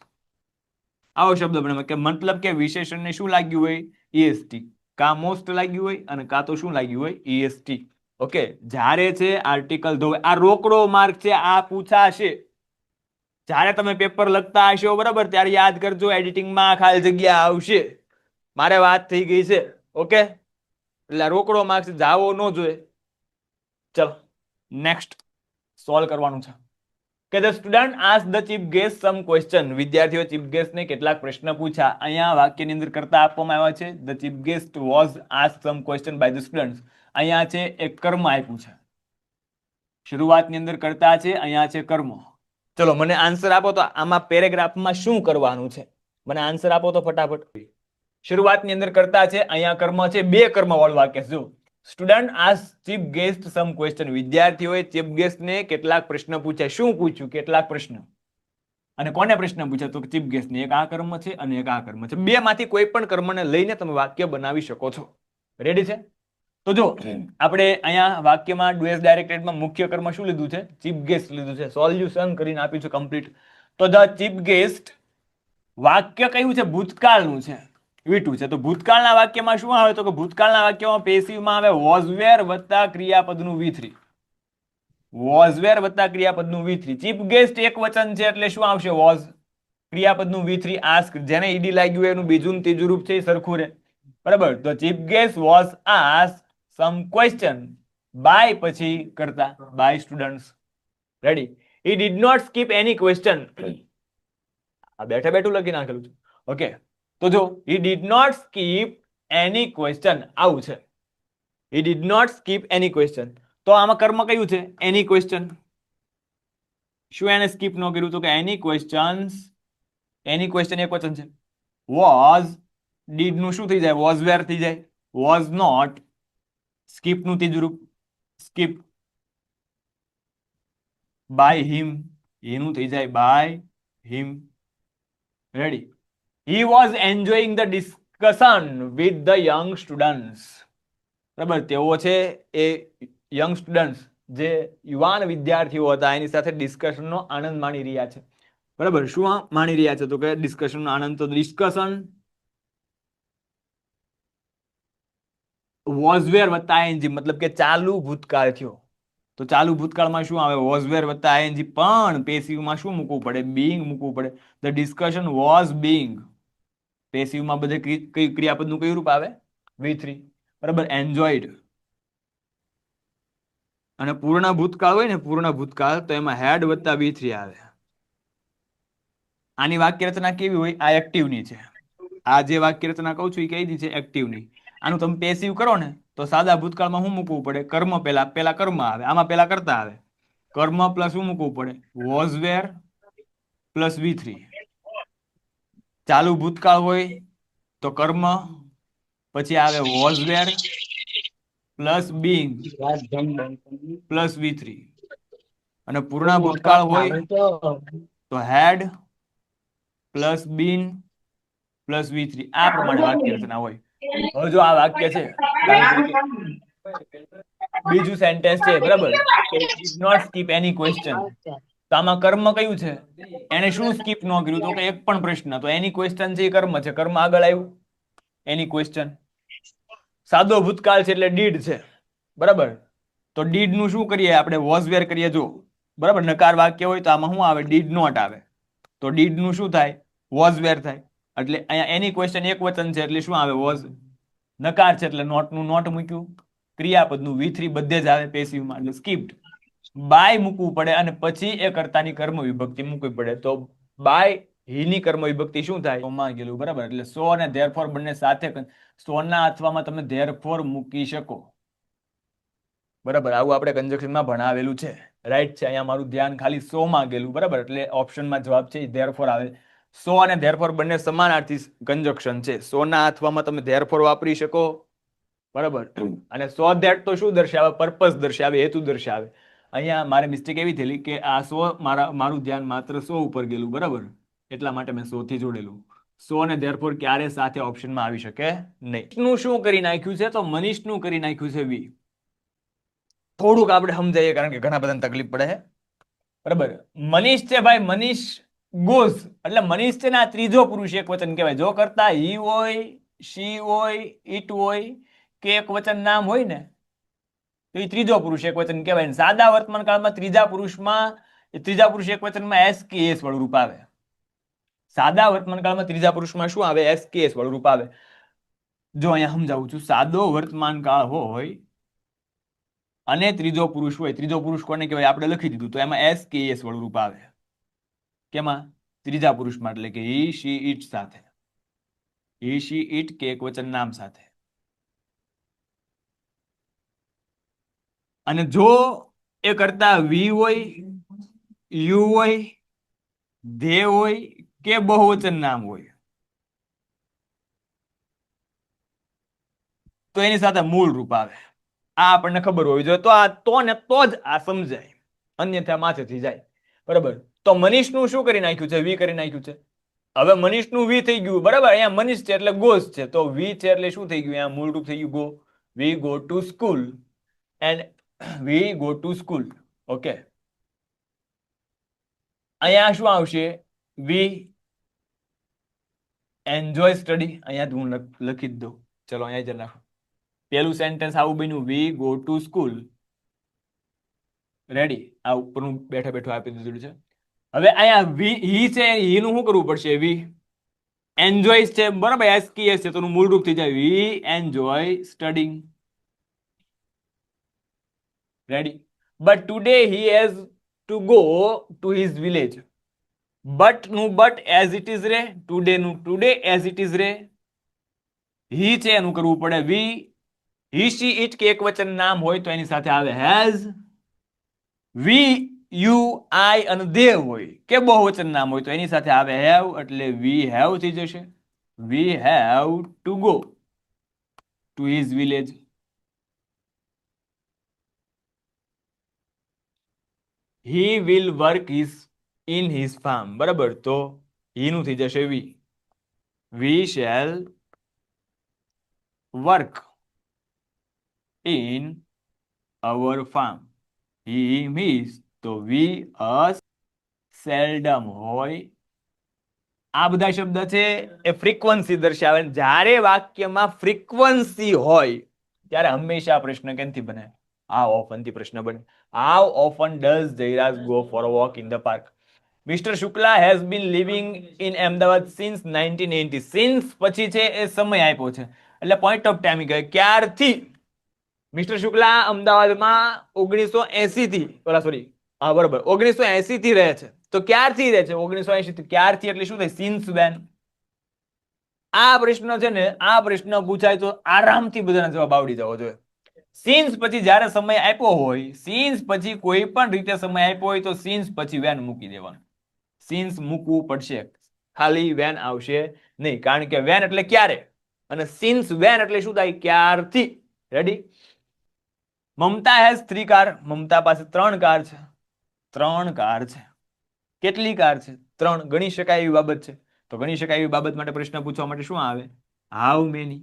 આવો શબ્દ બને. કે મતલબ કે વિશેષણને શું લાગ્યું હોય? EST. કા મોસ્ટ લાગ્યું હોય અને કા તો શું લાગ્યું હોય? EST. ઓકે, જ્યારે છે આર્ટિકલ ધોવે. આ રોકડો માર્ક છે, આ પૂછાશે જ્યારે તમે પેપર લખતા હશો. બરાબર, ત્યારે યાદ કરજો એડિટિંગમાં ખાલી જગ્યા આવશે. મારે વાત થઈ ગઈ છે. ઓકે, એટલે રોકડો માર્ક્સ જાવો ન જોઈએ. ચલો નેક્સ્ટ સોલ્વ કરવાનું છે કે the student ask the chief guest some question. વિદ્યાર્થીઓ ચીફ ગેસ્ટને કેટલાક પ્રશ્ન પૂછ્યા. અહીંયા વાક્યની અંદર કરતા આપવામાં આવ્યા છે the chief guest was ask some question by the students. અહીંયા છે એક કર્મ આપ્યું છે, શરૂઆતની અંદર કરતા છે, અહીંયા છે કર્મ. ચલો મને આન્સર આપો તો આમાં પેરેગ્રાફમાં શું કરવાનું છે? મને આન્સર આપો તો ફટાફટ. શરૂઆતની અંદર કરતા છે, અહીંયા કર્મ છે, બે કર્મ વાળું વાક્ય છે. જો student ask chief guest some question, વિદ્યાર્થીઓએ ચીફ ગેસ્ટને કેટલાક પ્રશ્ન પૂછ્યા. શું પૂછ્યું? કેટલાક પ્રશ્ન. અને કોને પ્રશ્ન પૂછ્યા? તો ચીફ ગેસ્ટને. એક આ કર્મ છે અને એક આ કર્મ છે. બે માંથી કોઈ પણ કર્મને લઈને તમે વાક્ય બનાવી શકો છો. રેડી છે? તો જો આપણે અહીંયા વાક્યમાં ડુ એસ ડાયરેક્ટેડમાં મુખ્ય કર્મ શું લીધું છે? ચીફ ગેસ્ટ લીધું છે. સોલ્યુશન કરીને આપ્યું છે કમ્પ્લીટ. તો ધ ચીફ ગેસ્ટ વાક્ય કયું છે? ભૂતકાળનું છે, V2 છે. તો ભૂતકાળના વાક્યમાં શું આવે? તો કે ભૂતકાળના વાક્યમાં પેસિવમાં આવે વોઝ વેર વત્તા ક્રિયાપદનું V3. વોઝ વેર વત્તા ક્રિયાપદનું V3. ચીફ ગેસ્ટ એક વચન છે એટલે શું આવશે? વોઝ. ક્રિયાપદનું V3 આસ્ક, જેને ઈડી લાગ્યું હોય એનું બીજું ને ત્રીજું રૂપ છે એ સરખું રહે. બરાબર. તો chief guest was ask some question by પછી કરતા by students. Ready. He did not skip any question. આ બેઠે બેઠું લખી નાખેલું છે. ઓકે. તો જો he did not skip any question આવું છે. He did not skip any question. તો આમાં કર્મ કયું છે? Any question. શું એને સ્કીપ ન કર્યું? તો કે એની ક્વેશ્ચન્સ. એની ક્વેશ્ચન એક વચન છે. વોઝ ડીડ નું શું થઈ જાય? વોઝ વેર થઈ જાય. વોઝ નોટ સ્કીપ નું ત્રીજું રૂપ સ્કીપ. બાય હિમ એનું થઈ જાય by him. Ready. He was enjoying the discussion with the young students. બરાબર. તેઓ છે એ યંગ સ્ટુડન્ટ્સ જે યુવાન વિદ્યાર્થીઓ હતા એની સાથે ડિસ્કશનનો આનંદ માણી રહ્યા છે. બરાબર. શું માણી રહ્યા છે? તો કે ડિસ્કશનનો આનંદ. તો ડિસ્કશન વોઝ વેર વત્તા આઈએનજી મતલબ કે ચાલુ ભૂતકાળ થયો. તો ચાલુ ભૂતકાળમાં શું આવે? વોઝ વેર વત્તા આઈએનજી. પણ પેસિવમાં શું મૂકવું પડે? બીઇંગ મૂકવું પડે. The discussion was being. પેસિવમાં બધે કઈ ક્રિયાપદનું કયું રૂપ આવે? V3. બરાબર. એન્જોયડ. અને પૂર્ણ ભૂતકાળ હોય ને, પૂર્ણ ભૂતકાળ, તો એમાં હેડ વત્તા V3 આવે. આની વાક્ય રચના કેવી હોય? આ એક્ટિવની છે. આ જે વાક્ય રચના કહું છું એ કઈ છે? એક્ટિવની. આનું તમે પેસિવ કરો ને તો સાદા ભૂતકાળમાં શું મૂકવું પડે? કર્મ પેલા કર્મ આવે. આમાં પેલા કરતા આવે. કર્મ પ્લસ શું મૂકવું પડે? Was wear plus V3. ચાલુ ભૂતકાળ હોય તો કર્મ પછી આવે was wear plus being plus V3. અને પૂર્ણ ભૂતકાળ હોય તો had plus bin plus V3. આ પ્રમાણે વાક્ય રચના હોય. હવે જો આ વાક્ય છે, બીજું સેન્ટેન્સ છે, બરાબર, did not skip any question. તો આમાં કર્મ કયું છે? એને શું સ્કીપ ન કર્યું? તો કે એક પણ પ્રશ્ન. તો એની ક્વેશ્ચન છે એ કર્મ છે. કર્મ આગળ આવ્યું એની ક્વેશ્ચન. સાદો ભૂતકાળ છે એટલે ડીડ છે. બરાબર. તો ડીડ નું શું કરીએ આપણે? વોઝ વેર કરીએ. જો બરાબર નકાર વાક્ય હોય તો આમાં શું આવે? ડીડ નોટ આવે. તો ડીડ નું શું થાય? વોઝ વેર થાય. એટલે અહીંયા એની ક્વેશ્ચન એક વચન છે એટલે શું આવે? વોઝ. નકાર છે એટલે નોટ નું નોટ મૂક્યું. ક્રિયાપદનું V3 બધે જ આવે પેસિવમાં એટલે સ્કીપ્ડ. બાય મૂકવું પડે અને પછી એ કર્તાની કર્મ વિભક્તિ મૂકવી પડે. તો બાય હીની કર્મ વિભક્તિ શું થાય? સોમાં ગયેલું. બરાબર. એટલે સો અને ધેરફોર બંને સાથે સોના અથવામાં તમે ધેરફોર મૂકી શકો. બરાબર. આવું આપણે કંજક્શનમાં ભણાવેલું છે. રાઈટ છે. અહીંયા મારું ધ્યાન ખાલી સો માં ગયેલું. બરાબર. એટલે ઓપ્શનમાં જવાબ છે ધેરફોર આવે. સો અને ધેરફોર બંને સમાનાર્થી કંજક્શન છે. સોના અથવામાં તમે ધેરફોર વાપરી શકો. બરાબર. અને સો ધેટ તો શું દર્શાવે? પર્પસ દર્શાવે, હેતુ દર્શાવે. અહીંયા મારે મિસ્ટેક એવી થયેલી કે આ સો મારું ધ્યાન માત્ર સો ઉપર ગયેલું. બરાબર. એટલા માટે મેં સો થી જોડેલું. સો અને ધેરફોર ક્યારે સાથે ઓપ્શનમાં આવી શકે નહીં. નું શું કરી નાખ્યું છે? તો મનીષનું કરી નાખ્યું છે V. થોડુંક આપણે સમજાઈએ કારણ કે ઘણા બધાને તકલીફ પડે છે. બરાબર. મનીષ છે ભાઈ, મનીષ ગોઝ એટલે મનીષ છે ને આ ત્રીજો પુરુષ એક વચન કહેવાય. જો કરતા હી હોય, શી હોય, ઇટ હોય કે એક વચન નામ હોય ને તો એ ત્રીજો પુરુષ એક વચન કહેવાય. સાદા વર્તમાન કાળમાં ત્રીજા પુરુષ એક વચનમાં એસ કે એસ વાળું રૂપ આવે. સાદા વર્તમાન કાળમાં ત્રીજા પુરુષમાં શું આવે? એસ કે એસ વાળું રૂપ આવે. જો અહીંયા સમજાવું છું. સાદો વર્તમાન કાળ હોય અને ત્રીજો પુરુષ હોય. ત્રીજો પુરુષ કોને કહેવાય? આપણે લખી દીધું. તો એમાં એસ કે એસ વાળું રૂપ આવે. કેમાં? ત્રીજા પુરુષમાં. એટલે કે હી, શી, ઇટ સાથે. હી, શી, ઇટ કે એક વચન નામ સાથે. અને જો એ કરતા વી હોય, યુ હોય, ધે હોય કે બહુવચન નામ હોય તો એની સાથે મૂળ રૂપ આવે. આ આપણને ખબર હોવી જોઈએ. તો આ તો ને તો જ આ સમજાય, અન્યથા માથેથી જાય. બરાબર. તો મનીષનું શું કરી નાખ્યું છે? વી કરી નાખ્યું છે. હવે મનીષનું વી થઈ ગયું. બરાબર. અહીંયા મનીષ છે એટલે ગોઝ છે. તો વી છે એટલે શું થઈ ગયું? અહીંયા મૂળ રૂપ થઈ ગયું go. we go to school and we go to school. Okay. અહીંયા શું આવશે? we enjoy study. અહીંયા હું લખી જ દઉં. ચલો અહીંયા જ નાખો. પહેલું સેન્ટેન્સ આવું બન્યું, we go to school. Ready? આ ઉપરનું બેઠા બેઠું આપી દીધું છે. હવે અહીંયા he છે, he નું શું કરવું પડશે? we enjoys છે, બરાબર, SKS છે, તો એનું મૂળ રૂપ થઈ જાય we enjoy studying. Ready? but today he has to go to his village. but નું but as it is રે, today નું today as it is રે. he છે એનું કરવું પડે we, he she it કે એક વચન નામ હોય તો એની સાથે આવે has. we you I અને they હોય કે બહુવચન નામ હોય તો એની સાથે આવે have, એટલે we have થઈ જશે. we have to go to his village. he will work in his farm. બરાબર, તો he નું થઈ જશે we shall work in our farm. he is, તો we us seldom હોય. આ બધા શબ્દ છે એ ફ્રીક્વન્સી દર્શાવે. જ્યારે વાક્યમાં ફ્રીક્વન્સી હોય ત્યારે હંમેશા પ્રશ્ન કેમથી બને? how often થી પ્રશ્ન બને. how often does Jairaj go for a walk in the park? Mr. Shukla has been living in Ahmedabad since 1980. since પછી છે એ સમય આપ્યો છે એટલે પોઈન્ટ ઓફ ટાઈમ કહે. ક્યારથી મિસ્ટર શુક્લા અમદાવાદમાં 1980 થી, સોરી, હા બરાબર, 1980 થી રહે છે. તો ક્યારથી રહે છે? 1980 થી. ક્યારથી એટલે શું થાય? Since when. આ પ્રશ્ન છે ને, આ પ્રશ્ન પૂછાય તો આરામથી બધાના જવાબ આવડી જવો જોઈએ. સિન્સ પછી જ્યારે સમય આપ્યો હોય, સિન્સ પછી કોઈ પણ રીતે સમય આપ્યો હોય તો સિન્સ પછી વેન મૂકી દેવાનું. સિન્સ મૂકવું પડશે, ખાલી વેન આવશે નહીં, કારણ કે વેન એટલે ક્યારે અને સિન્સ વેન એટલે શું થાય? ક્યારથી. Ready? Mamata has 3 car. Mamata પાસે 3 કાર છે. 3 કાર છે. કેટલી કાર છે? 3. ગણી શકાય એવી બાબત છે. તો ગણી શકાય એવી બાબત માટે પ્રશ્ન પૂછવા માટે શું આવે? How many.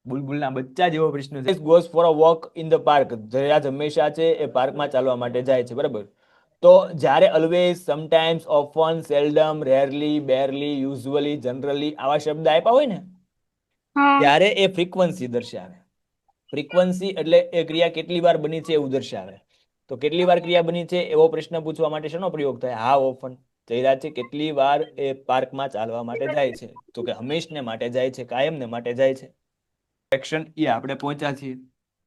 બુલબુલના બચ્ચા જેવો પ્રશ્ન છે. Goes for a walk in the park. Jayraj હંમેશા છે એ પાર્કમાં ચાલવા માટે જાય છે. બરાબર, તો જ્યારે always, sometimes, often, seldom, rarely, barely, usually, generally આવા શબ્દ આપ્યા હોય ને ત્યારે એ ફ્રીક્વન્સી દર્શાવે. ફ્રીક્વન્સી એટલે એ ક્રિયા કેટલી વાર બની છે એવું દર્શાવે. તો કેટલી વાર ક્રિયા બની છે એવો પ્રશ્ન પૂછવા માટે શેનો પ્રયોગ થાય? How often. જયરાજ છે કેટલી વાર એ પાર્કમાં ચાલવા માટે જાય છે? તો કે હંમેશને માટે જાય છે, કાયમને માટે જાય છે. એક્શન એ આપણે પહોંચ્યા છીએ.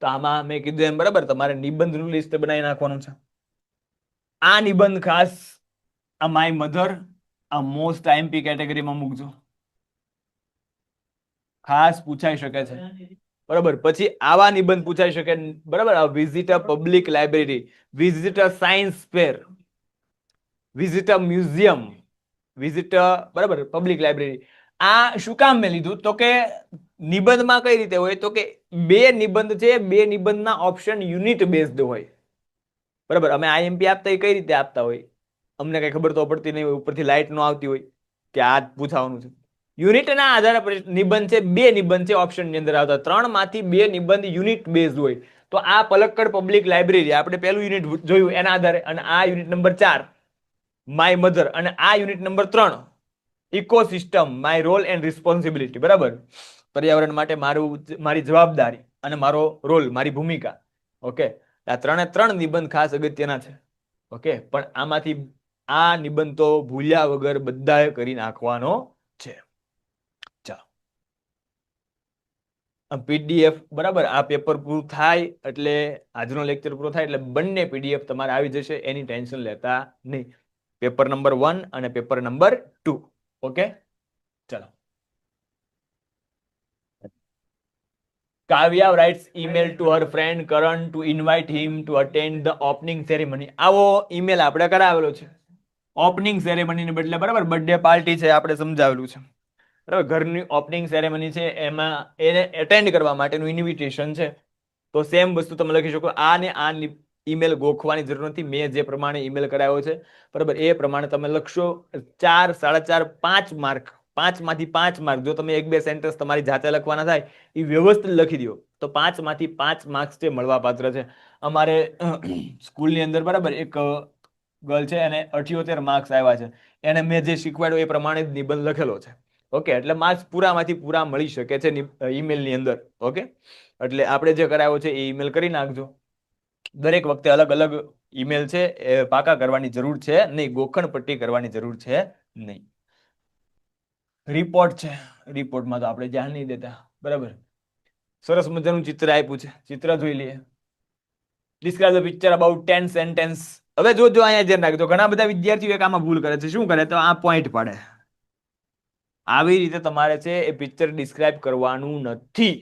તો આમાં મેં કીધું એમ, બરાબર, તમારે નિબંધનું લિસ્ટ બનાવી નાખવાનું છે. આ નિબંધ ખાસ આ માય મધર, આ મોસ્ટ આઈએમપી કેટેગરીમાં મૂકજો, ખાસ પૂછાઈ શકે છે. બરાબર, પછી આવા નિબંધ પૂછાઈ શકે. બરાબર, visit a public library, visit a science fair, visit a museum, visit બરાબર પબ્લિક લાઇબ્રેરી. આ શું કામ મેં લીધું? તો કે નિબંધમાં કઈ રીતે હોય? તો કે 2 નિબંધ છે, 2 નિબંધના ઓપ્શન યુનિટ બેઝડ હોય. બરાબર, અમે આઈએમપી આપતા એ કઈ રીતે આપતા હોય? અમને કઈ ખબર તો પડતી નહીં હોય, ઉપરથી લાઇટ નો આવતી હોય કે આ પૂછવાનું છે. યુનિટના આધારે નિબંધ છે, 2 નિબંધ છે ઓપ્શન ની અંદર આવતા. 3 માંથી 2 નિબંધ યુનિટ બેઝડ હોય. તો આ પલક્કડ પબ્લિક લાઇબ્રેરી આપણે પહેલું યુનિટ જોયું એના આધારે, અને આ યુનિટ નંબર 4 માય મધર, અને આ unit number 3 ecosystem, my role and responsibility. બરાબર, પર્યાવરણ માટે મારી જવાબદારી અને મારો રોલ, મારી ભૂમિકા. ઓકે, આ 3 નિબંધ ખાસ અગત્યના છે. ઓકે, પણ આમાંથી આ નિબંધ તો ભૂલ્યા વગર બધાએ કરી નાખવાનો છે. ચાલો, પીડીએફ, બરાબર, આ પેપર પૂરું થાય એટલે, આજનો લેક્ચર પૂરો થાય એટલે બંને પીડીએફ તમારે આવી જશે, એની ટેન્શન લેતા નહીં. પેપર નંબર 1 અને પેપર નંબર 2. ઓકે, ચલો. Kavya writes email to her friend Karan to invite him to attend the opening ceremony. આવો ઈમેલ આપણે કરાવેલો છે. ઓપનિંગ સેરેમની ને બદલે, બરાબર, બર્થડે પાર્ટી છે આપણે સમજાવેલું છે. બરાબર, ઘરની ઓપનિંગ સેરેમની છે, એમાં એને એટેન્ડ કરવા માટેનું ઇન્વિટેશન છે. તો સેમ વસ્તુ તમે લખી શકો. આ ને આ ઈમેલ ગોખવાની જરૂર નથી. મેં જે પ્રમાણે ઈમેલ કરાવ્યો છે, બરાબર, એ પ્રમાણે તમે લખશો. 4, 4.5, 5 માર્ક 5 માંથી 5 માર્ક. જો તમે 1-2 સેન્ટેન્સ તમારી જાતે લખવાના થાય એ વ્યવસ્થિત લખી દો તો 5 માંથી 5 માર્ક્સ છે મળવા પાત્ર છે. અમારે સ્કૂલની અંદર બરાબર એક ગર્લ છે એને 78 માર્ક્સ આવ્યા છે. એને મેં જે શીખવાડ્યું એ પ્રમાણે જ નિબંધ લખેલો છે. ઓકે, એટલે માર્ક્સ પૂરામાંથી પૂરા મળી શકે છે ઈમેલની અંદર. ઓકે, એટલે આપણે જે કરાયો છે એ ઈમેલ કરી નાખજો. દરેક વખતે અલગ અલગ ઈમેલ છે એ પાકા કરવાની જરૂર છે નહીં, ગોખણ પટ્ટી કરવાની જરૂર છે નહીં. રિપોર્ટ છે, રિપોર્ટમાં તો આપણે ધ્યાન નહીં દેતા. બરાબર, સરસ મજાનું ચિત્ર આપ્યું છે, ચિત્ર જોઈ લઈએ. Describe the picture about 10 sentence. હવે જો અહીંયા ધ્યાન રાખજો, ઘણા બધા વિદ્યાર્થીઓ એક આમાં ભૂલ કરે છે. શું કરે? તો આ પોઈન્ટ પાડે. આવી રીતે તમારે છે એ પિક્ચર ડિસ્ક્રાઇબ કરવાનું નથી.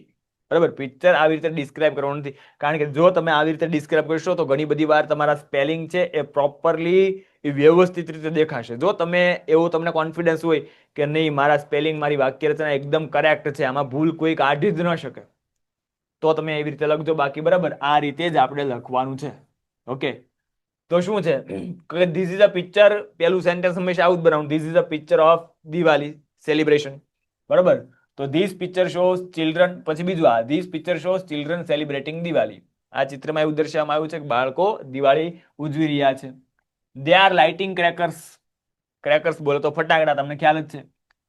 બરાબર, પિક્ચર આવી રીતે ડિસ્ક્રાઇબ કરવાનું નથી. કારણ કે જો તમે આવી રીતે ડિસ્ક્રાઇબ કરશો તો ઘણી બધી વાર તમારા સ્પેલિંગ છે એ પ્રોપરલી વ્યવસ્થિત રીતે દેખાશે. જો તમે એવો તમને કોન્ફિડન્સ હોય કે નહીં મારા સ્પેલિંગ મારી વાક્ય રચના એકદમ કરેક્ટ છે, આમાં ભૂલ કોઈ કાઢી જ ન શકે, તો તમે એવી રીતે લખજો. બાકી બરાબર આ રીતે જ આપણે લખવાનું છે. ઓકે, તો શું છે કે ધીસ ઇઝ અ પિક્ચર, પેલું સેન્ટેન્સ હંમેશા આવું જ બનાવવાનું. This is a picture of Diwali celebration. બરાબર, તો ધીસ પિક્ચર શોઝ ચિલ્ડ્રન, પછી બીજું આ this picture shows children celebrating Diwali. આ ચિત્રમાં એવું દર્શાવવામાં આવ્યું છે કે બાળકો દિવાળી ઉજવી રહ્યા છે. They R lighting crackers. Crackers બોલો તો ફટાકડા, તમને ખ્યાલ જ છે.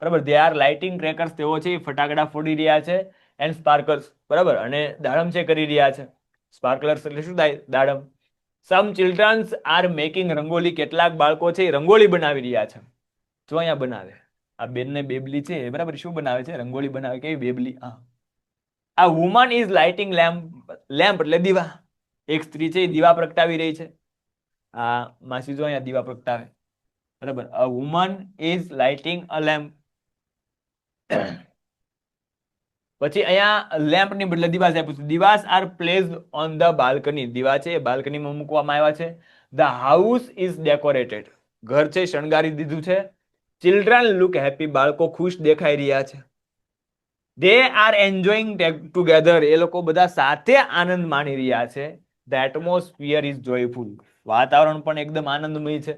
બરાબર, દે આર લાઇટિંગ ક્રેકર્સ, તેઓ છે એ ફટાકડા ફોડી રહ્યા છે. એન્ડ સ્પાર્કલ્સ, બરાબર, અને દાડમ છે કરી રહ્યા છે. સ્પાર્કલર્સ એટલે શું થાય? દાડમ. સમ ચિલ્ડ્રન્સ આર મેકિંગ રંગોલી. કેટલાક બાળકો છે એ રંગોળી બનાવી રહ્યા છે. જો અહીંયા બનાવે, આ બેનને બેબલી છે બરાબર, શું બનાવે છે? રંગોળી બનાવે. કેવી બેબલી? આ woman is lighting lamp. Lamp એટલે દીવા. એક સ્ત્રી છે એ દીવા પ્રગટાવી રહી છે. આ માસી જો અહીંયા દીવા પ્રગટાવે. બરાબર, a woman is lighting a lamp. પછી અહીંયા લેમ્પ ની બદલે દીવાસ આપ્યું છે. Diyas are placed on the balcony. દીવા છે એ બાલ્કનીમાં મૂકવામાં આવ્યા છે. The house is decorated. ઘર છે શણગારી દીધું છે. Children look happy. બાળકો ખુશ દેખાઈ રહ્યા છે. They are enjoying together. એ લોકો બધા સાથે આનંદ માણી રહ્યા છે. The atmosphere is joyful. વાતાવરણ પણ એકદમ આનંદમય છે.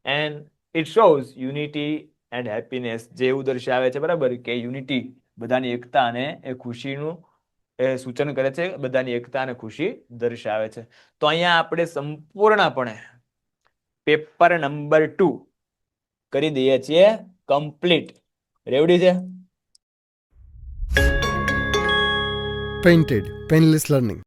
And it shows unity and happiness. જે એવું દર્શાવે છે બરાબર કે યુનિટી, બધાની એકતા અને એ ખુશીનું એ સૂચન કરે છે. બધાની એકતા અને ખુશી દર્શાવે છે. તો અહીંયા આપણે સંપૂર્ણપણે પેપર નંબર 2 કરી દઈએ છીએ કમ્પ્લીટ. રેવડી છે? Painted Painless Learning.